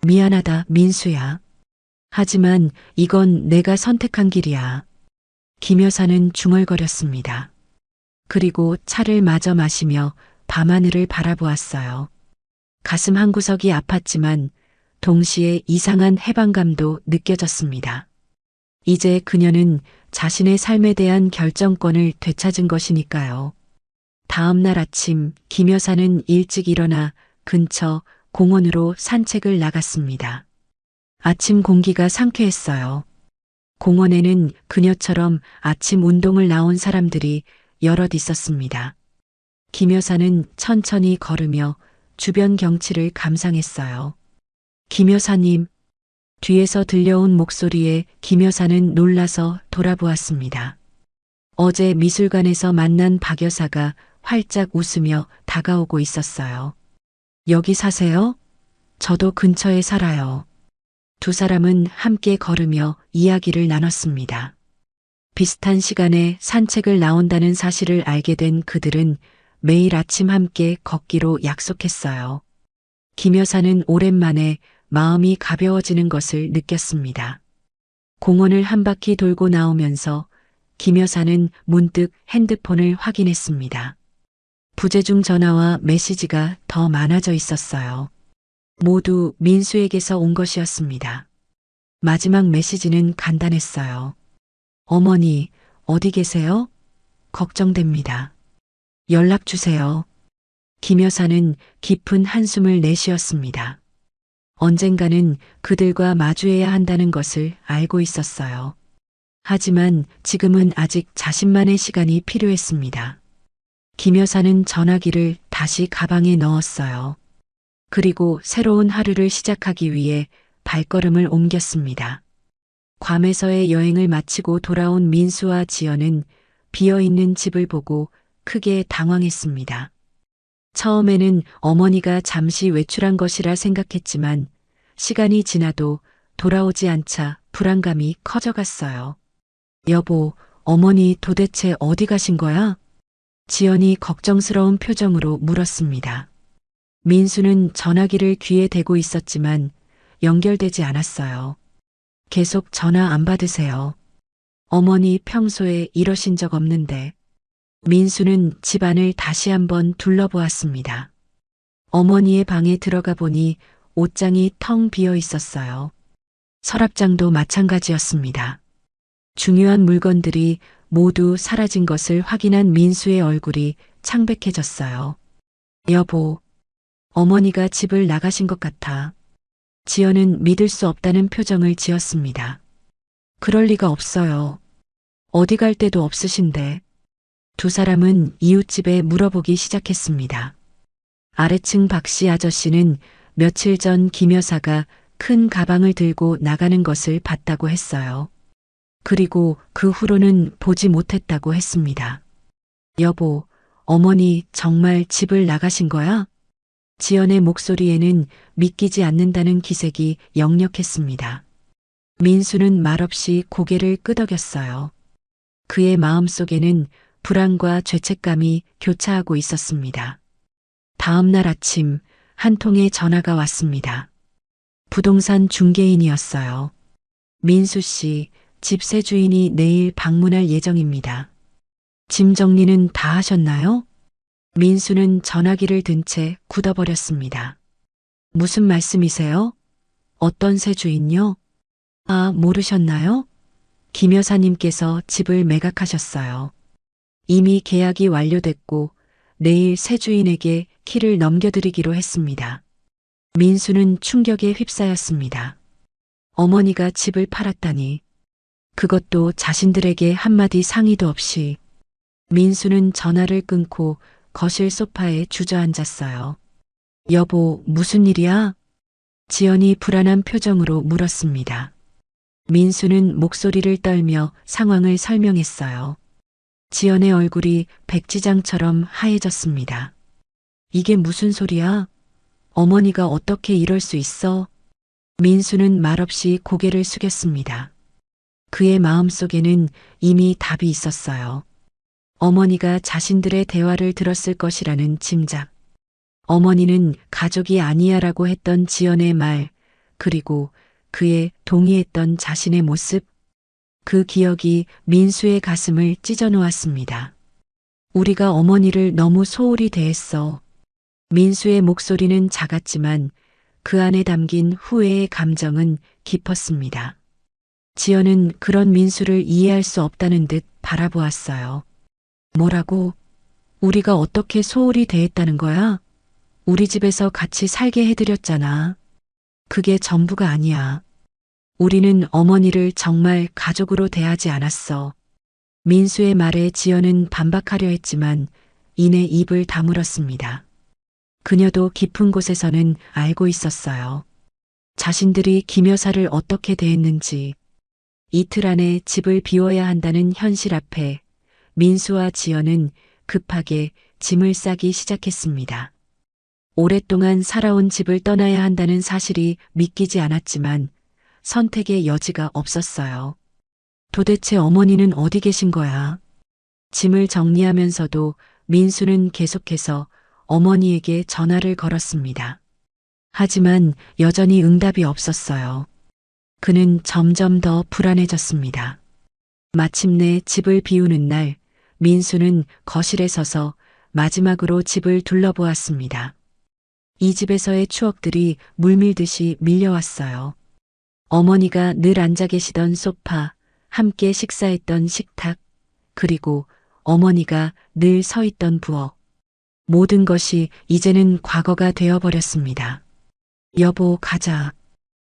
미안하다, 민수야. 하지만 이건 내가 선택한 길이야. 김 여사는 중얼거렸습니다. 그리고 차를 마저 마시며 밤하늘을 바라보았어요. 가슴 한구석이 아팠지만 동시에 이상한 해방감도 느껴졌습니다. 이제 그녀는 자신의 삶에 대한 결정권을 되찾은 것이니까요. 다음 날 아침 김 여사는 일찍 일어나 근처 공원으로 산책을 나갔습니다. 아침 공기가 상쾌했어요. 공원에는 그녀처럼 아침 운동을 나온 사람들이 여럿 있었습니다. 김 여사는 천천히 걸으며 주변 경치를 감상했어요. 김 여사님, 뒤에서 들려온 목소리에 김 여사는 놀라서 돌아보았습니다. 어제 미술관에서 만난 박 여사가 활짝 웃으며 다가오고 있었어요. 여기 사세요? 저도 근처에 살아요. 두 사람은 함께 걸으며 이야기를 나눴습니다. 비슷한 시간에 산책을 나온다는 사실을 알게 된 그들은 매일 아침 함께 걷기로 약속했어요. 김 여사는 오랜만에 마음이 가벼워지는 것을 느꼈습니다. 공원을 한 바퀴 돌고 나오면서 김 여사는 문득 핸드폰을 확인했습니다. 부재중 전화와 메시지가 더 많아져 있었어요. 모두 민수에게서 온 것이었습니다. 마지막 메시지는 간단했어요. 어머니, 어디 계세요? 걱정됩니다. 연락 주세요. 김 여사는 깊은 한숨을 내쉬었습니다. 언젠가는 그들과 마주해야 한다는 것을 알고 있었어요. 하지만 지금은 아직 자신만의 시간이 필요했습니다. 김 여사는 전화기를 다시 가방에 넣었어요. 그리고 새로운 하루를 시작하기 위해 발걸음을 옮겼습니다. 괌에서의 여행을 마치고 돌아온 민수와 지연은 비어있는 집을 보고 크게 당황했습니다. 처음에는 어머니가 잠시 외출한 것이라 생각했지만 시간이 지나도 돌아오지 않자 불안감이 커져갔어요. 여보, 어머니 도대체 어디 가신 거야? 지연이 걱정스러운 표정으로 물었습니다. 민수는 전화기를 귀에 대고 있었지만 연결되지 않았어요. 계속 전화 안 받으세요. 어머니 평소에 이러신 적 없는데. 민수는 집안을 다시 한번 둘러보았습니다. 어머니의 방에 들어가 보니 옷장이 텅 비어 있었어요. 서랍장도 마찬가지였습니다. 중요한 물건들이 모두 사라진 것을 확인한 민수의 얼굴이 창백해졌어요. 여보, 어머니가 집을 나가신 것 같아. 지연은 믿을 수 없다는 표정을 지었습니다. 그럴 리가 없어요. 어디 갈 데도 없으신데. 두 사람은 이웃집에 물어보기 시작했습니다. 아래층 박씨 아저씨는 며칠 전 김 여사가 큰 가방을 들고 나가는 것을 봤다고 했어요. 그리고 그 후로는 보지 못했다고 했습니다. 여보, 어머니 정말 집을 나가신 거야? 지연의 목소리에는 믿기지 않는다는 기색이 역력했습니다. 민수는 말없이 고개를 끄덕였어요. 그의 마음속에는 불안과 죄책감이 교차하고 있었습니다. 다음 날 아침 한 통의 전화가 왔습니다. 부동산 중개인이었어요. 민수 씨, 집 새 주인이 내일 방문할 예정입니다. 짐 정리는 다 하셨나요? 민수는 전화기를 든 채 굳어버렸습니다. 무슨 말씀이세요? 어떤 새 주인요? 아, 모르셨나요? 김 여사님께서 집을 매각하셨어요. 이미 계약이 완료됐고 내일 새 주인에게 키를 넘겨드리기로 했습니다. 민수는 충격에 휩싸였습니다. 어머니가 집을 팔았다니. 그것도 자신들에게 한마디 상의도 없이. 민수는 전화를 끊고 거실 소파에 주저앉았어요. 여보, 무슨 일이야? 지연이 불안한 표정으로 물었습니다. 민수는 목소리를 떨며 상황을 설명했어요. 지연의 얼굴이 백지장처럼 하얘졌습니다. 이게 무슨 소리야? 어머니가 어떻게 이럴 수 있어? 민수는 말없이 고개를 숙였습니다. 그의 마음속에는 이미 답이 있었어요. 어머니가 자신들의 대화를 들었을 것이라는 짐작. 어머니는 가족이 아니야라고 했던 지연의 말, 그리고 그에 동의했던 자신의 모습. 그 기억이 민수의 가슴을 찢어놓았습니다. 우리가 어머니를 너무 소홀히 대했어. 민수의 목소리는 작았지만 그 안에 담긴 후회의 감정은 깊었습니다. 지연은 그런 민수를 이해할 수 없다는 듯 바라보았어요. 뭐라고? 우리가 어떻게 소홀히 대했다는 거야? 우리 집에서 같이 살게 해드렸잖아. 그게 전부가 아니야. 우리는 어머니를 정말 가족으로 대하지 않았어. 민수의 말에 지연은 반박하려 했지만 이내 입을 다물었습니다. 그녀도 깊은 곳에서는 알고 있었어요. 자신들이 김 여사를 어떻게 대했는지. 이틀 안에 집을 비워야 한다는 현실 앞에 민수와 지연은 급하게 짐을 싸기 시작했습니다. 오랫동안 살아온 집을 떠나야 한다는 사실이 믿기지 않았지만 선택의 여지가 없었어요. 도대체 어머니는 어디 계신 거야? 짐을 정리하면서도 민수는 계속해서 어머니에게 전화를 걸었습니다. 하지만 여전히 응답이 없었어요. 그는 점점 더 불안해졌습니다. 마침내 집을 비우는 날, 민수는 거실에 서서 마지막으로 집을 둘러보았습니다. 이 집에서의 추억들이 물밀듯이 밀려왔어요. 어머니가 늘 앉아 계시던 소파, 함께 식사했던 식탁, 그리고 어머니가 늘 서 있던 부엌. 모든 것이 이제는 과거가 되어버렸습니다. 여보, 가자.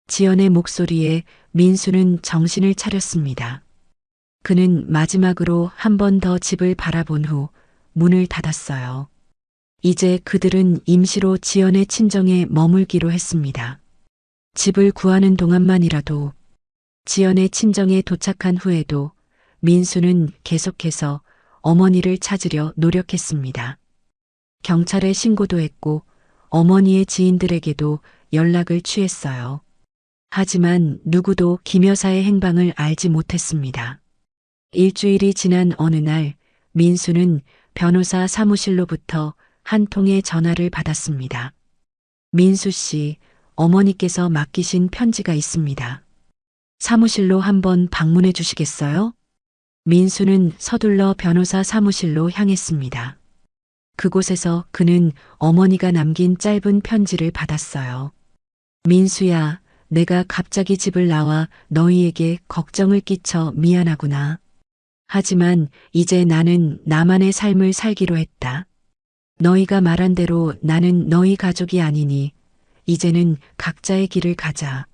지연의 목소리에 민수는 정신을 차렸습니다. 그는 마지막으로 한 번 더 집을 바라본 후 문을 닫았어요. 이제 그들은 임시로 지연의 친정에 머물기로 했습니다. 집을 구하는 동안만이라도. 지연의 친정에 도착한 후에도 민수는 계속해서 어머니를 찾으려 노력했습니다. 경찰에 신고도 했고 어머니의 지인들에게도 연락을 취했어요. 하지만 누구도 김 여사의 행방을 알지 못했습니다. 일주일이 지난 어느 날 민수는 변호사 사무실로부터 한 통의 전화를 받았습니다. 민수 씨, 어머니께서 맡기신 편지가 있습니다. 사무실로 한번 방문해 주시겠어요? 민수는 서둘러 변호사 사무실로 향했습니다. 그곳에서 그는 어머니가 남긴 짧은 편지를 받았어요. 민수야, 내가 갑자기 집을 나와 너희에게 걱정을 끼쳐 미안하구나. 하지만 이제 나는 나만의 삶을 살기로 했다. 너희가 말한 대로 나는 너희 가족이 아니니 이제는 각자의 길을 가자.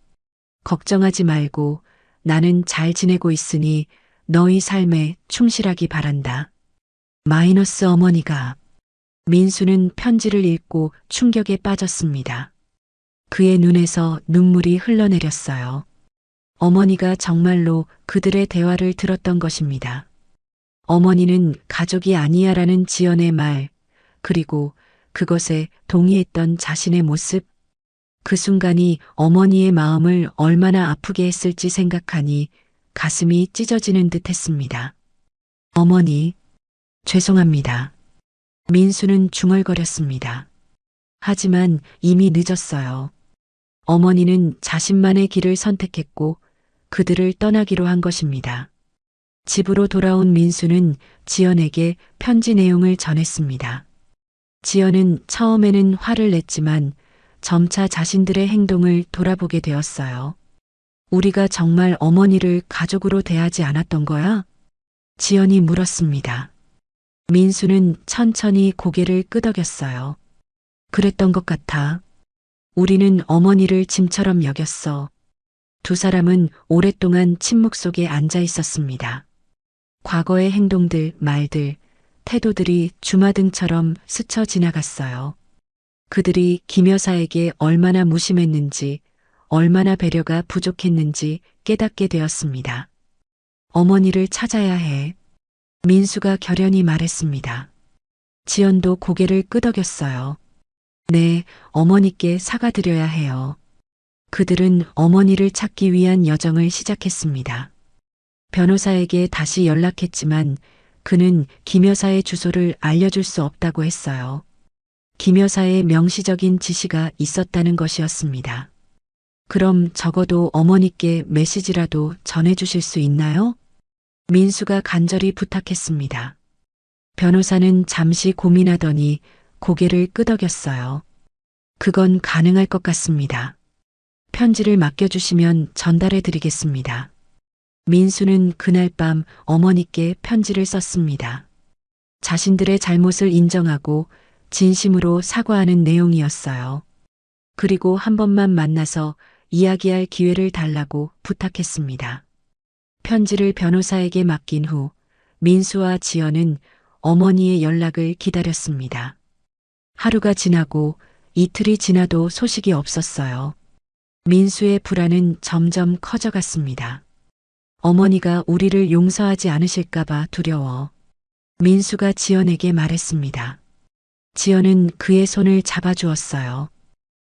걱정하지 말고 나는 잘 지내고 있으니 너희 삶에 충실하기 바란다. 마이너스 어머니가. 민수는 편지를 읽고 충격에 빠졌습니다. 그의 눈에서 눈물이 흘러내렸어요. 어머니가 정말로 그들의 대화를 들었던 것입니다. 어머니는 가족이 아니야라는 지연의 말, 그리고 그것에 동의했던 자신의 모습. 그 순간이 어머니의 마음을 얼마나 아프게 했을지 생각하니 가슴이 찢어지는 듯 했습니다. 어머니, 죄송합니다. 민수는 중얼거렸습니다. 하지만 이미 늦었어요. 어머니는 자신만의 길을 선택했고 그들을 떠나기로 한 것입니다. 집으로 돌아온 민수는 지연에게 편지 내용을 전했습니다. 지연은 처음에는 화를 냈지만 점차 자신들의 행동을 돌아보게 되었어요. 우리가 정말 어머니를 가족으로 대하지 않았던 거야? 지연이 물었습니다. 민수는 천천히 고개를 끄덕였어요. 그랬던 것 같아. 우리는 어머니를 짐처럼 여겼어. 두 사람은 오랫동안 침묵 속에 앉아 있었습니다. 과거의 행동들, 말들, 태도들이 주마등처럼 스쳐 지나갔어요. 그들이 김 여사에게 얼마나 무심했는지, 얼마나 배려가 부족했는지 깨닫게 되었습니다. 어머니를 찾아야 해. 민수가 결연히 말했습니다. 지연도 고개를 끄덕였어요. 네, 어머니께 사과드려야 해요. 그들은 어머니를 찾기 위한 여정을 시작했습니다. 변호사에게 다시 연락했지만 그는 김 여사의 주소를 알려줄 수 없다고 했어요. 김 여사의 명시적인 지시가 있었다는 것이었습니다. 그럼 적어도 어머니께 메시지라도 전해주실 수 있나요? 민수가 간절히 부탁했습니다. 변호사는 잠시 고민하더니 고개를 끄덕였어요. 그건 가능할 것 같습니다. 편지를 맡겨주시면 전달해 드리겠습니다. 민수는 그날 밤 어머니께 편지를 썼습니다. 자신들의 잘못을 인정하고 진심으로 사과하는 내용이었어요. 그리고 한 번만 만나서 이야기할 기회를 달라고 부탁했습니다. 편지를 변호사에게 맡긴 후 민수와 지연은 어머니의 연락을 기다렸습니다. 하루가 지나고 이틀이 지나도 소식이 없었어요. 민수의 불안은 점점 커져갔습니다. 어머니가 우리를 용서하지 않으실까봐 두려워. 민수가 지연에게 말했습니다. 지연은 그의 손을 잡아주었어요.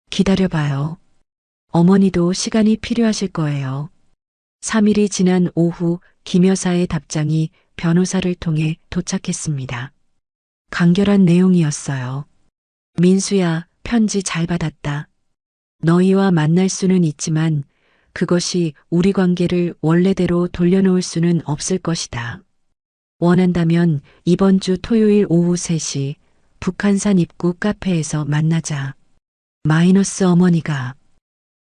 기다려봐요. 어머니도 시간이 필요하실 거예요. 3일이 지난 오후 김 여사의 답장이 변호사를 통해 도착했습니다. 간결한 내용이었어요. 민수야, 편지 잘 받았다. 너희와 만날 수는 있지만 그것이 우리 관계를 원래대로 돌려놓을 수는 없을 것이다. 원한다면 이번 주 토요일 오후 3시 북한산 입구 카페에서 만나자. 마이너스 어머니가.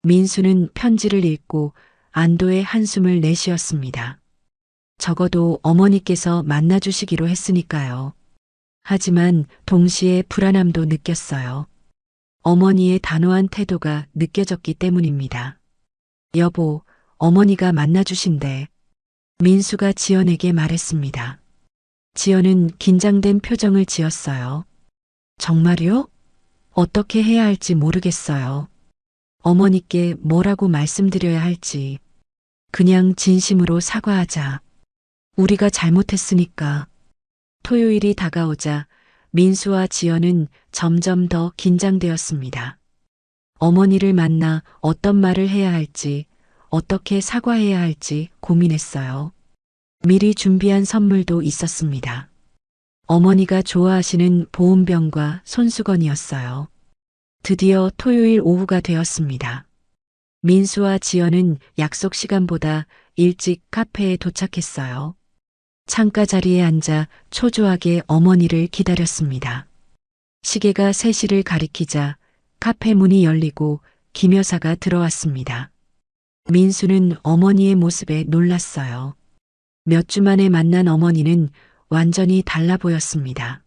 민수는 편지를 읽고 안도의 한숨을 내쉬었습니다. 적어도 어머니께서 만나주시기로 했으니까요. 하지만 동시에 불안함도 느꼈어요. 어머니의 단호한 태도가 느껴졌기 때문입니다. 여보, 어머니가 만나주신대. 민수가 지연에게 말했습니다. 지연은 긴장된 표정을 지었어요. 정말요? 어떻게 해야 할지 모르겠어요. 어머니께 뭐라고 말씀드려야 할지. 그냥 진심으로 사과하자. 우리가 잘못했으니까. 토요일이 다가오자 민수와 지연은 점점 더 긴장되었습니다. 어머니를 만나 어떤 말을 해야 할지, 어떻게 사과해야 할지 고민했어요. 미리 준비한 선물도 있었습니다. 어머니가 좋아하시는 보온병과 손수건이었어요. 드디어 토요일 오후가 되었습니다. 민수와 지연은 약속 시간보다 일찍 카페에 도착했어요. 창가 자리에 앉아 초조하게 어머니를 기다렸습니다. 시계가 3시를 가리키자 카페 문이 열리고 김 여사가 들어왔습니다. 민수는 어머니의 모습에 놀랐어요. 몇 주 만에 만난 어머니는 완전히 달라 보였습니다.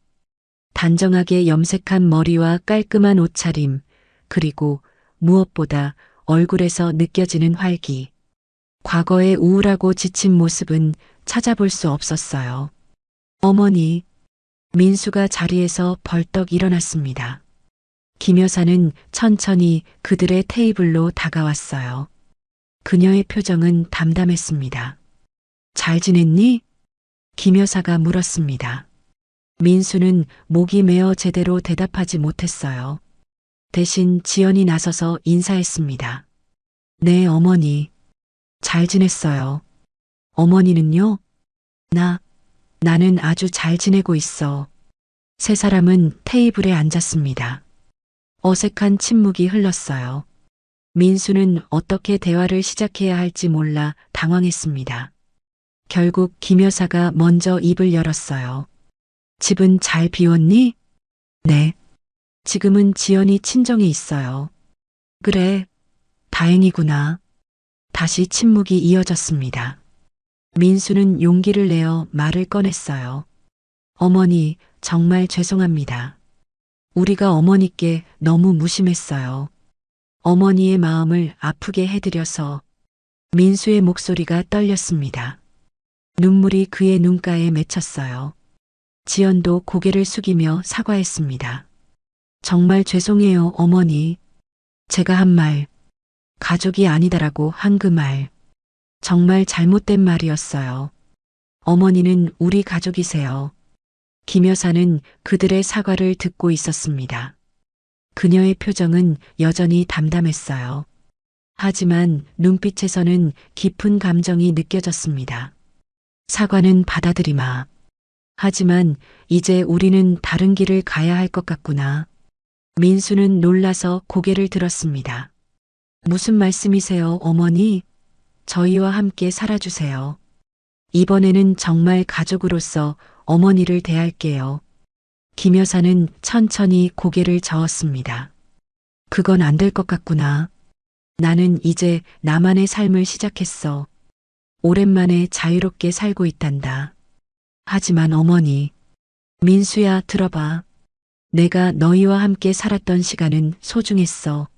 단정하게 염색한 머리와 깔끔한 옷차림, 그리고 무엇보다 얼굴에서 느껴지는 활기. 과거의 우울하고 지친 모습은 찾아볼 수 없었어요. 어머니, 민수가 자리에서 벌떡 일어났습니다. 김 여사는 천천히 그들의 테이블로 다가왔어요. 그녀의 표정은 담담했습니다. 잘 지냈니? 김 여사가 물었습니다. 민수는 목이 메어 제대로 대답하지 못했어요. 대신 지연이 나서서 인사했습니다. 네, 어머니. 잘 지냈어요. 어머니는요? 나는 아주 잘 지내고 있어. 세 사람은 테이블에 앉았습니다. 어색한 침묵이 흘렀어요. 민수는 어떻게 대화를 시작해야 할지 몰라 당황했습니다. 결국 김 여사가 먼저 입을 열었어요. 집은 잘 비웠니? 네. 지금은 지연이 친정에 있어요. 그래. 다행이구나. 다시 침묵이 이어졌습니다. 민수는 용기를 내어 말을 꺼냈어요. 어머니, 정말 죄송합니다. 우리가 어머니께 너무 무심했어요. 어머니의 마음을 아프게 해드려서. 민수의 목소리가 떨렸습니다. 눈물이 그의 눈가에 맺혔어요. 지연도 고개를 숙이며 사과했습니다. 정말 죄송해요, 어머니. 제가 한 말, 가족이 아니다라고 한 그 말. 정말 잘못된 말이었어요. 어머니는 우리 가족이세요. 김 여사는 그들의 사과를 듣고 있었습니다. 그녀의 표정은 여전히 담담했어요. 하지만 눈빛에서는 깊은 감정이 느껴졌습니다. 사과는 받아들이마. 하지만 이제 우리는 다른 길을 가야 할 것 같구나. 민수는 놀라서 고개를 들었습니다. 무슨 말씀이세요, 어머니? 저희와 함께 살아주세요. 이번에는 정말 가족으로서 어머니를 대할게요. 김 여사는 천천히 고개를 저었습니다. 그건 안 될 것 같구나. 나는 이제 나만의 삶을 시작했어. 오랜만에 자유롭게 살고 있단다. 하지만 어머니, 민수야, 들어봐. 내가 너희와 함께 살았던 시간은 소중했어.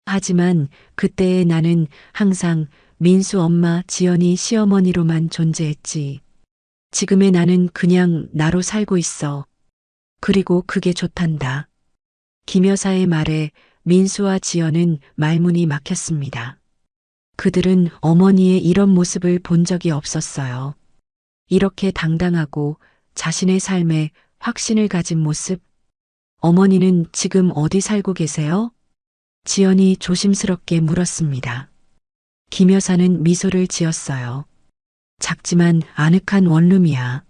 하지만 그때의 나는 항상 민수 엄마, 지연이 시어머니로만 존재했지. 지금의 나는 그냥 나로 살고 있어. 그리고 그게 좋단다. 김 여사의 말에 민수와 지연은 말문이 막혔습니다. 그들은 어머니의 이런 모습을 본 적이 없었어요. 이렇게 당당하고 자신의 삶에 확신을 가진 모습. 어머니는 지금 어디 살고 계세요? 지연이 조심스럽게 물었습니다. 김 여사는 미소를 지었어요. 작지만 아늑한 원룸이야.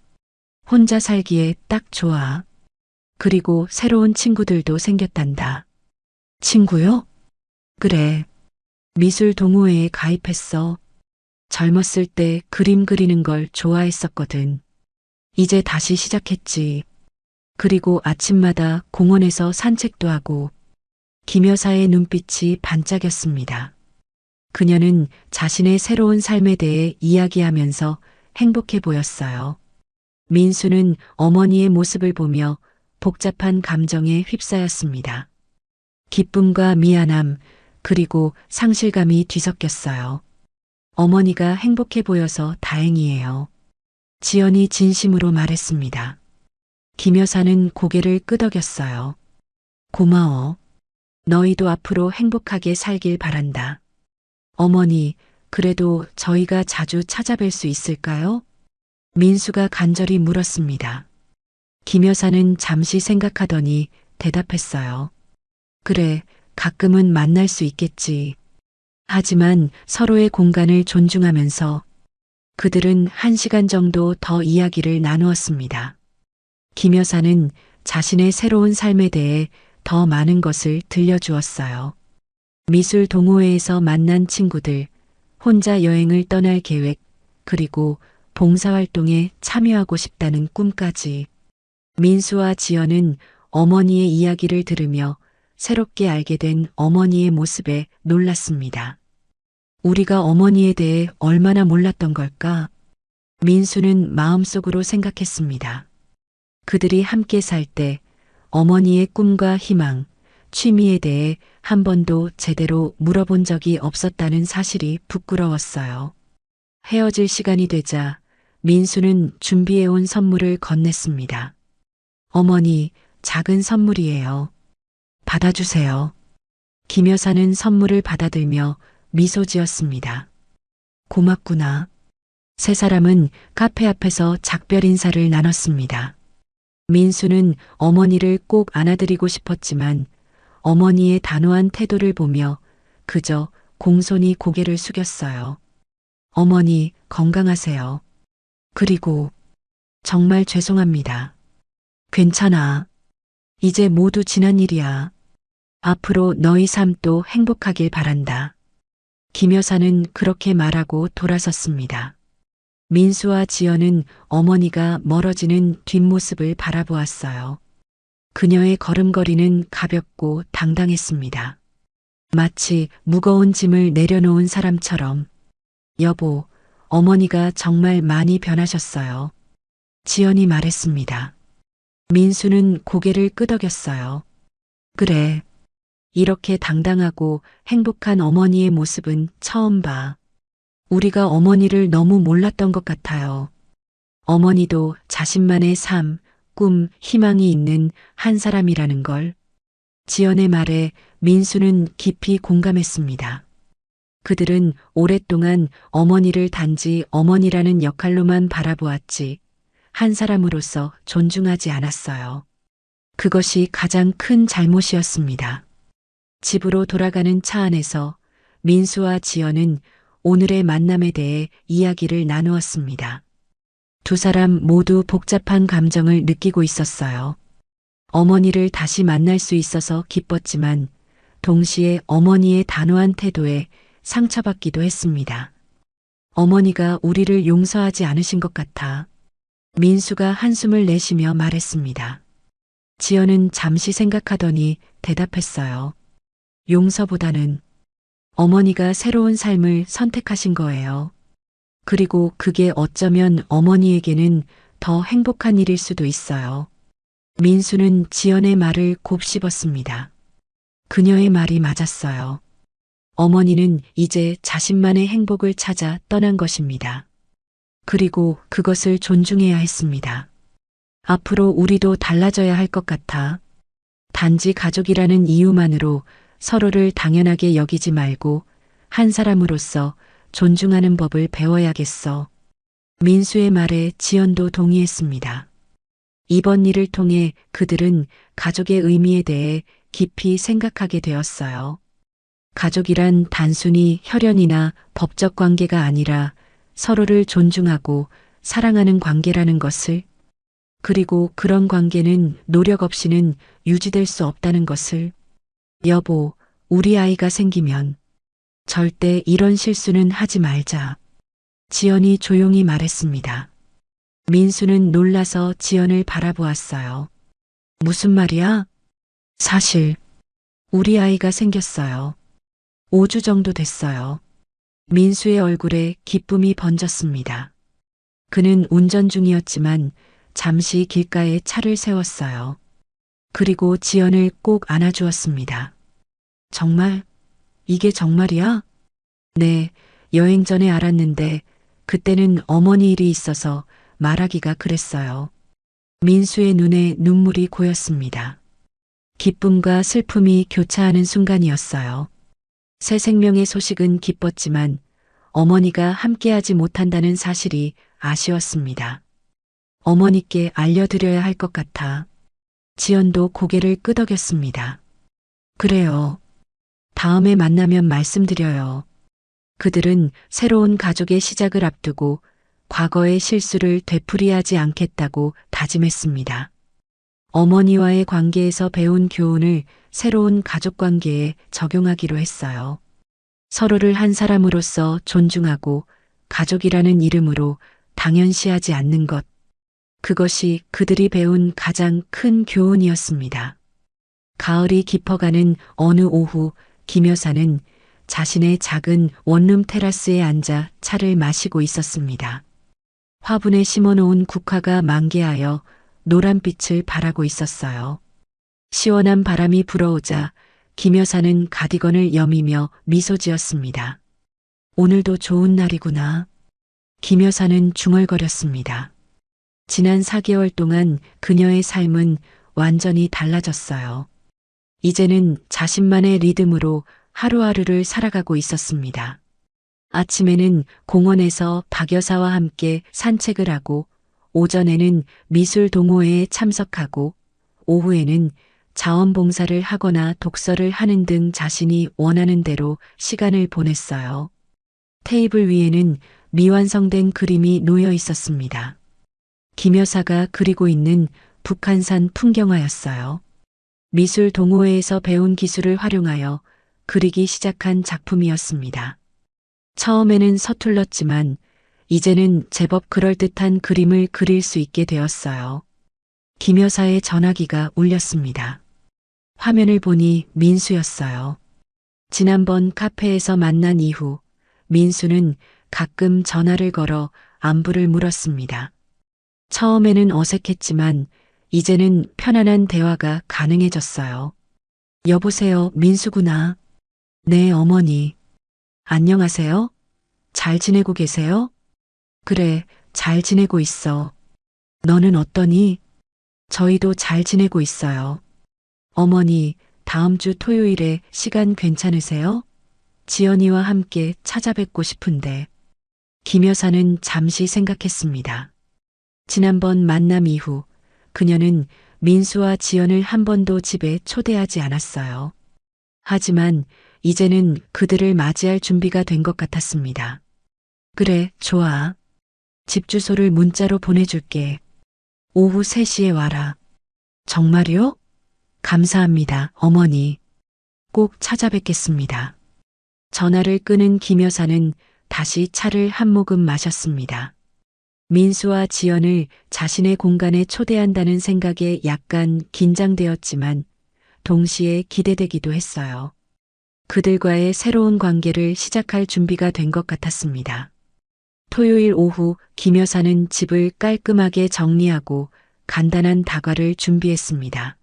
혼자 살기에 딱 좋아. 그리고 새로운 친구들도 생겼단다. 친구요? 그래. 미술 동호회에 가입했어. 젊었을 때 그림 그리는 걸 좋아했었거든. 이제 다시 시작했지. 그리고 아침마다 공원에서 산책도 하고 김 여사의 눈빛이 반짝였습니다. 그녀는 자신의 새로운 삶에 대해 이야기하면서 행복해 보였어요. 민수는 어머니의 모습을 보며 복잡한 감정에 휩싸였습니다. 기쁨과 미안함, 그리고 상실감이 뒤섞였어요. 어머니가 행복해 보여서 다행이에요. 지연이 진심으로 말했습니다. 김 여사는 고개를 끄덕였어요. 고마워. 너희도 앞으로 행복하게 살길 바란다. 어머니, 그래도 저희가 자주 찾아뵐 수 있을까요? 민수가 간절히 물었습니다. 김 여사는 잠시 생각하더니 대답했어요. 그래, 가끔은 만날 수 있겠지. 하지만 서로의 공간을 존중하면서 그들은 1시간 정도 더 이야기를 나누었습니다. 김 여사는 자신의 새로운 삶에 대해 더 많은 것을 들려주었어요. 미술 동호회에서 만난 친구들, 혼자 여행을 떠날 계획, 그리고 봉사활동에 참여하고 싶다는 꿈까지. 민수와 지연은 어머니의 이야기를 들으며 새롭게 알게 된 어머니의 모습에 놀랐습니다. 우리가 어머니에 대해 얼마나 몰랐던 걸까? 민수는 마음속으로 생각했습니다. 그들이 함께 살 때 어머니의 꿈과 희망, 취미에 대해 한 번도 제대로 물어본 적이 없었다는 사실이 부끄러웠어요. 헤어질 시간이 되자 민수는 준비해온 선물을 건넸습니다. 어머니, 작은 선물이에요. 받아주세요. 김 여사는 선물을 받아들며 미소 지었습니다. 고맙구나. 세 사람은 카페 앞에서 작별 인사를 나눴습니다. 민수는 어머니를 꼭 안아드리고 싶었지만 어머니의 단호한 태도를 보며 그저 공손히 고개를 숙였어요. 어머니, 건강하세요. 그리고 정말 죄송합니다. 괜찮아. 이제 모두 지난 일이야. 앞으로 너희 삶도 행복하길 바란다. 김 여사는 그렇게 말하고 돌아섰습니다. 민수와 지연은 어머니가 멀어지는 뒷모습을 바라보았어요. 그녀의 걸음걸이는 가볍고 당당했습니다. 마치 무거운 짐을 내려놓은 사람처럼. 여보, 어머니가 정말 많이 변하셨어요. 지연이 말했습니다. 민수는 고개를 끄덕였어요. 그래. 이렇게 당당하고 행복한 어머니의 모습은 처음 봐. 우리가 어머니를 너무 몰랐던 것 같아요. 어머니도 자신만의 삶, 꿈, 희망이 있는 한 사람이라는 걸. 지연의 말에 민수는 깊이 공감했습니다. 그들은 오랫동안 어머니를 단지 어머니라는 역할로만 바라보았지, 한 사람으로서 존중하지 않았어요. 그것이 가장 큰 잘못이었습니다. 집으로 돌아가는 차 안에서 민수와 지연은 오늘의 만남에 대해 이야기를 나누었습니다. 두 사람 모두 복잡한 감정을 느끼고 있었어요. 어머니를 다시 만날 수 있어서 기뻤지만 동시에 어머니의 단호한 태도에 상처받기도 했습니다. 어머니가 우리를 용서하지 않으신 것 같아. 민수가 한숨을 내쉬며 말했습니다. 지연은 잠시 생각하더니 대답했어요. 용서보다는 어머니가 새로운 삶을 선택하신 거예요. 그리고 그게 어쩌면 어머니에게는 더 행복한 일일 수도 있어요. 민수는 지연의 말을 곱씹었습니다. 그녀의 말이 맞았어요. 어머니는 이제 자신만의 행복을 찾아 떠난 것입니다. 그리고 그것을 존중해야 했습니다. 앞으로 우리도 달라져야 할 것 같아. 단지 가족이라는 이유만으로 서로를 당연하게 여기지 말고 한 사람으로서 존중하는 법을 배워야겠어. 민수의 말에 지연도 동의했습니다. 이번 일을 통해 그들은 가족의 의미에 대해 깊이 생각하게 되었어요. 가족이란 단순히 혈연이나 법적 관계가 아니라 서로를 존중하고 사랑하는 관계라는 것을, 그리고 그런 관계는 노력 없이는 유지될 수 없다는 것을. 여보, 우리 아이가 생기면 절대 이런 실수는 하지 말자. 지연이 조용히 말했습니다. 민수는 놀라서 지연을 바라보았어요. 무슨 말이야? 사실 우리 아이가 생겼어요. 5주 정도 됐어요. 민수의 얼굴에 기쁨이 번졌습니다. 그는 운전 중이었지만 잠시 길가에 차를 세웠어요. 그리고 지연을 꼭 안아주었습니다. 정말? 이게 정말이야? 네, 여행 전에 알았는데 그때는 어머니 일이 있어서 말하기가 그랬어요. 민수의 눈에 눈물이 고였습니다. 기쁨과 슬픔이 교차하는 순간이었어요. 새 생명의 소식은 기뻤지만 어머니가 함께하지 못한다는 사실이 아쉬웠습니다. 어머니께 알려드려야 할 것 같아. 지연도 고개를 끄덕였습니다. 그래요. 다음에 만나면 말씀드려요. 그들은 새로운 가족의 시작을 앞두고 과거의 실수를 되풀이하지 않겠다고 다짐했습니다. 어머니와의 관계에서 배운 교훈을 새로운 가족 관계에 적용하기로 했어요. 서로를 한 사람으로서 존중하고 가족이라는 이름으로 당연시하지 않는 것. 그것이 그들이 배운 가장 큰 교훈이었습니다. 가을이 깊어가는 어느 오후 김 여사는 자신의 작은 원룸 테라스에 앉아 차를 마시고 있었습니다. 화분에 심어놓은 국화가 만개하여 노란빛을 발하고 있었어요. 시원한 바람이 불어오자 김 여사는 가디건을 여미며 미소 지었습니다. 오늘도 좋은 날이구나. 김 여사는 중얼거렸습니다. 지난 4개월 동안 그녀의 삶은 완전히 달라졌어요. 이제는 자신만의 리듬으로 하루하루를 살아가고 있었습니다. 아침에는 공원에서 박 여사와 함께 산책을 하고, 오전에는 미술 동호회에 참석하고, 오후에는 자원봉사를 하거나 독서를 하는 등 자신이 원하는 대로 시간을 보냈어요. 테이블 위에는 미완성된 그림이 놓여 있었습니다. 김 여사가 그리고 있는 북한산 풍경화였어요. 미술 동호회에서 배운 기술을 활용하여 그리기 시작한 작품이었습니다. 처음에는 서툴렀지만 이제는 제법 그럴듯한 그림을 그릴 수 있게 되었어요. 김 여사의 전화기가 울렸습니다. 화면을 보니 민수였어요. 지난번 카페에서 만난 이후 민수는 가끔 전화를 걸어 안부를 물었습니다. 처음에는 어색했지만 이제는 편안한 대화가 가능해졌어요. 여보세요, 민수구나. 네, 어머니. 안녕하세요? 잘 지내고 계세요? 그래, 잘 지내고 있어. 너는 어떠니? 저희도 잘 지내고 있어요. 어머니, 다음 주 토요일에 시간 괜찮으세요? 지연이와 함께 찾아뵙고 싶은데. 김 여사는 잠시 생각했습니다. 지난번 만남 이후 그녀는 민수와 지연을 한 번도 집에 초대하지 않았어요. 하지만 이제는 그들을 맞이할 준비가 된 것 같았습니다. 그래, 좋아. 집 주소를 문자로 보내줄게. 오후 3시에 와라. 정말요? 감사합니다, 어머니. 꼭 찾아뵙겠습니다. 전화를 끊은 김 여사는 다시 차를 한 모금 마셨습니다. 민수와 지연을 자신의 공간에 초대한다는 생각에 약간 긴장되었지만 동시에 기대되기도 했어요. 그들과의 새로운 관계를 시작할 준비가 된 것 같았습니다. 토요일 오후 김 여사는 집을 깔끔하게 정리하고 간단한 다과를 준비했습니다.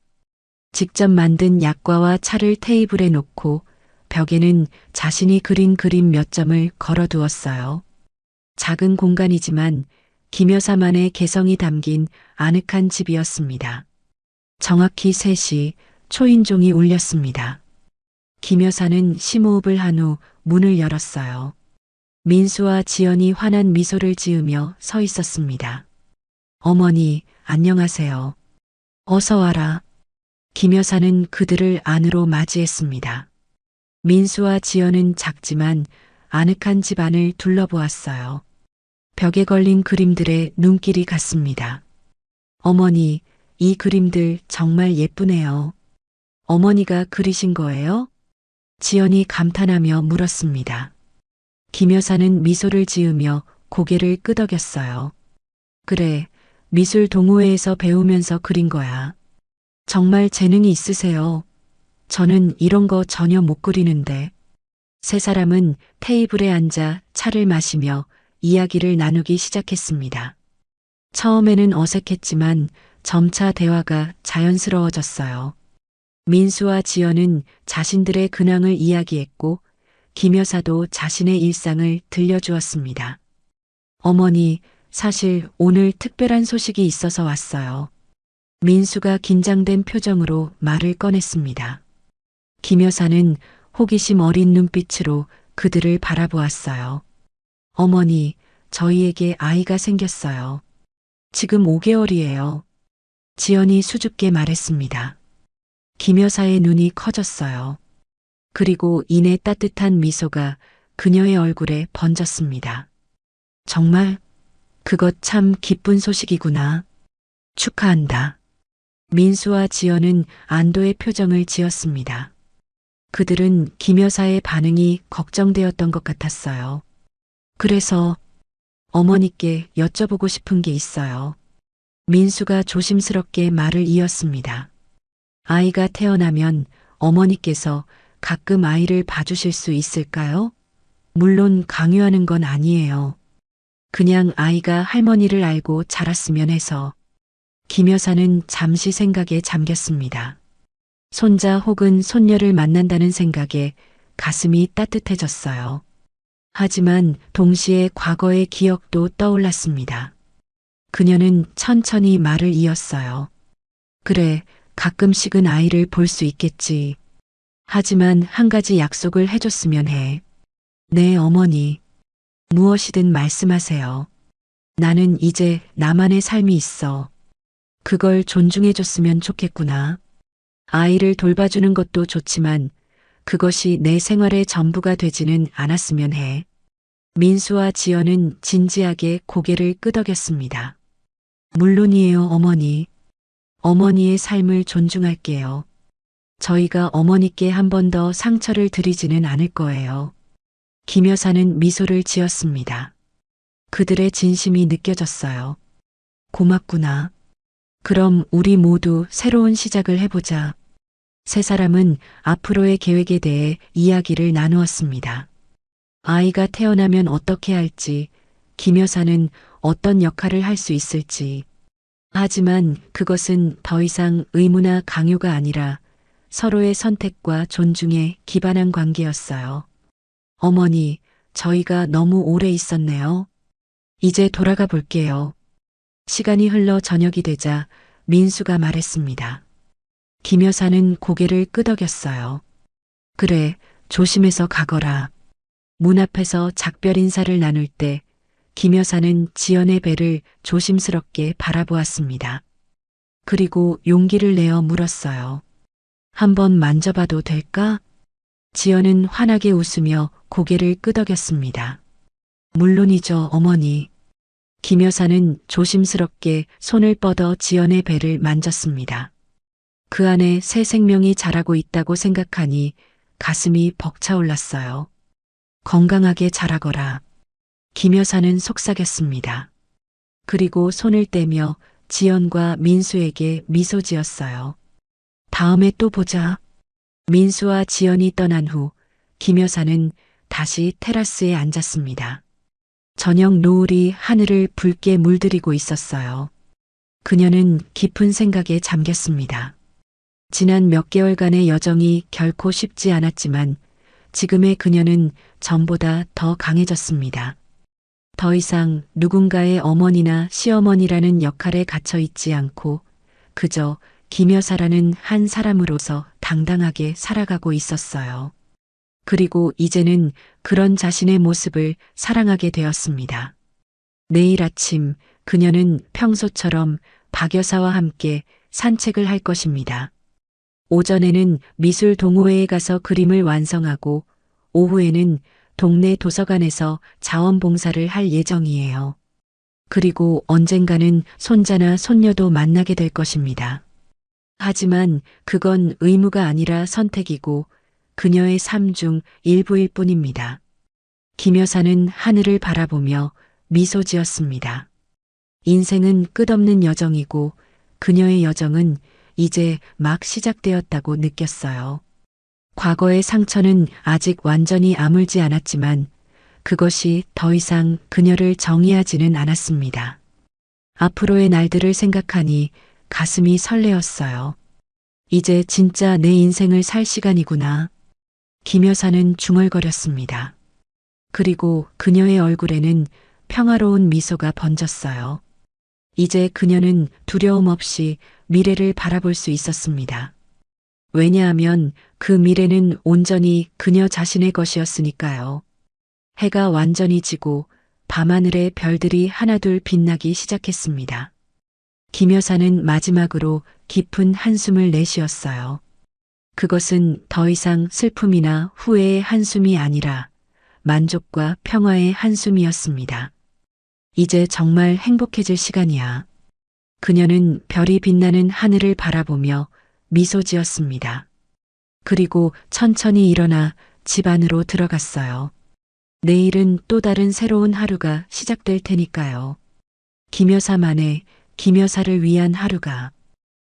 직접 만든 약과와 차를 테이블에 놓고 벽에는 자신이 그린 그림 몇 점을 걸어두었어요. 작은 공간이지만 김 여사만의 개성이 담긴 아늑한 집이었습니다. 정확히 3시 초인종이 울렸습니다. 김 여사는 심호흡을 한 후 문을 열었어요. 민수와 지연이 환한 미소를 지으며 서 있었습니다. 어머니, 안녕하세요. 어서 와라. 김 여사는 그들을 안으로 맞이했습니다. 민수와 지연은 작지만 아늑한 집 안을 둘러보았어요. 벽에 걸린 그림들에 눈길이 갔습니다. 어머니, 이 그림들 정말 예쁘네요. 어머니가 그리신 거예요? 지연이 감탄하며 물었습니다. 김 여사는 미소를 지으며 고개를 끄덕였어요. 그래, 미술 동호회에서 배우면서 그린 거야. 정말 재능이 있으세요. 저는 이런 거 전혀 못 그리는데. 세 사람은 테이블에 앉아 차를 마시며 이야기를 나누기 시작했습니다. 처음에는 어색했지만 점차 대화가 자연스러워졌어요. 민수와 지연은 자신들의 근황을 이야기했고 김 여사도 자신의 일상을 들려주었습니다. 어머니, 사실 오늘 특별한 소식이 있어서 왔어요. 민수가 긴장된 표정으로 말을 꺼냈습니다. 김 여사는 호기심 어린 눈빛으로 그들을 바라보았어요. 어머니, 저희에게 아이가 생겼어요. 지금 5개월이에요. 지연이 수줍게 말했습니다. 김 여사의 눈이 커졌어요. 그리고 이내 따뜻한 미소가 그녀의 얼굴에 번졌습니다. 정말? 그것 참 기쁜 소식이구나. 축하한다. 민수와 지연은 안도의 표정을 지었습니다. 그들은 김 여사의 반응이 걱정되었던 것 같았어요. 그래서 어머니께 여쭤보고 싶은 게 있어요. 민수가 조심스럽게 말을 이었습니다. 아이가 태어나면 어머니께서 가끔 아이를 봐주실 수 있을까요? 물론 강요하는 건 아니에요. 그냥 아이가 할머니를 알고 자랐으면 해서. 김 여사는 잠시 생각에 잠겼습니다. 손자 혹은 손녀를 만난다는 생각에 가슴이 따뜻해졌어요. 하지만 동시에 과거의 기억도 떠올랐습니다. 그녀는 천천히 말을 이었어요. 그래, 가끔씩은 아이를 볼 수 있겠지. 하지만 한 가지 약속을 해줬으면 해. 네, 어머니. 무엇이든 말씀하세요. 나는 이제 나만의 삶이 있어. 그걸 존중해줬으면 좋겠구나. 아이를 돌봐주는 것도 좋지만 그것이 내 생활의 전부가 되지는 않았으면 해. 민수와 지연은 진지하게 고개를 끄덕였습니다. 물론이에요, 어머니. 어머니의 삶을 존중할게요. 저희가 어머니께 한 번 더 상처를 드리지는 않을 거예요. 김 여사는 미소를 지었습니다. 그들의 진심이 느껴졌어요. 고맙구나. 그럼 우리 모두 새로운 시작을 해보자. 세 사람은 앞으로의 계획에 대해 이야기를 나누었습니다. 아이가 태어나면 어떻게 할지, 김 여사는 어떤 역할을 할 수 있을지. 하지만 그것은 더 이상 의무나 강요가 아니라 서로의 선택과 존중에 기반한 관계였어요. 어머니, 저희가 너무 오래 있었네요. 이제 돌아가 볼게요. 시간이 흘러 저녁이 되자 민수가 말했습니다. 김 여사는 고개를 끄덕였어요. 그래, 조심해서 가거라. 문 앞에서 작별 인사를 나눌 때 김 여사는 지연의 배를 조심스럽게 바라보았습니다. 그리고 용기를 내어 물었어요. 한번 만져봐도 될까? 지연은 환하게 웃으며 고개를 끄덕였습니다. 물론이죠, 어머니. 김 여사는 조심스럽게 손을 뻗어 지연의 배를 만졌습니다. 그 안에 새 생명이 자라고 있다고 생각하니 가슴이 벅차올랐어요. 건강하게 자라거라. 김 여사는 속삭였습니다. 그리고 손을 떼며 지연과 민수에게 미소 지었어요. 다음에 또 보자. 민수와 지연이 떠난 후 김 여사는 다시 테라스에 앉았습니다. 저녁 노을이 하늘을 붉게 물들이고 있었어요. 그녀는 깊은 생각에 잠겼습니다. 지난 몇 개월간의 여정이 결코 쉽지 않았지만 지금의 그녀는 전보다 더 강해졌습니다. 더 이상 누군가의 어머니나 시어머니라는 역할에 갇혀 있지 않고 그저 김 여사라는 한 사람으로서 당당하게 살아가고 있었어요. 그리고 이제는 그런 자신의 모습을 사랑하게 되었습니다. 내일 아침 그녀는 평소처럼 박 여사와 함께 산책을 할 것입니다. 오전에는 미술 동호회에 가서 그림을 완성하고 오후에는 동네 도서관에서 자원봉사를 할 예정이에요. 그리고 언젠가는 손자나 손녀도 만나게 될 것입니다. 하지만 그건 의무가 아니라 선택이고 그녀의 삶 중 일부일 뿐입니다. 김 여사는 하늘을 바라보며 미소 지었습니다. 인생은 끝없는 여정이고 그녀의 여정은 이제 막 시작되었다고 느꼈어요. 과거의 상처는 아직 완전히 아물지 않았지만 그것이 더 이상 그녀를 정의하지는 않았습니다. 앞으로의 날들을 생각하니 가슴이 설레었어요. 이제 진짜 내 인생을 살 시간이구나. 김 여사는 중얼거렸습니다. 그리고 그녀의 얼굴에는 평화로운 미소가 번졌어요. 이제 그녀는 두려움 없이 미래를 바라볼 수 있었습니다. 왜냐하면 그 미래는 온전히 그녀 자신의 것이었으니까요. 해가 완전히 지고 밤하늘의 별들이 하나둘 빛나기 시작했습니다. 김 여사는 마지막으로 깊은 한숨을 내쉬었어요. 그것은 더 이상 슬픔이나 후회의 한숨이 아니라 만족과 평화의 한숨이었습니다. 이제 정말 행복해질 시간이야. 그녀는 별이 빛나는 하늘을 바라보며 미소 지었습니다. 그리고 천천히 일어나 집 안으로 들어갔어요. 내일은 또 다른 새로운 하루가 시작될 테니까요. 김 여사만의 김 여사를 위한 하루가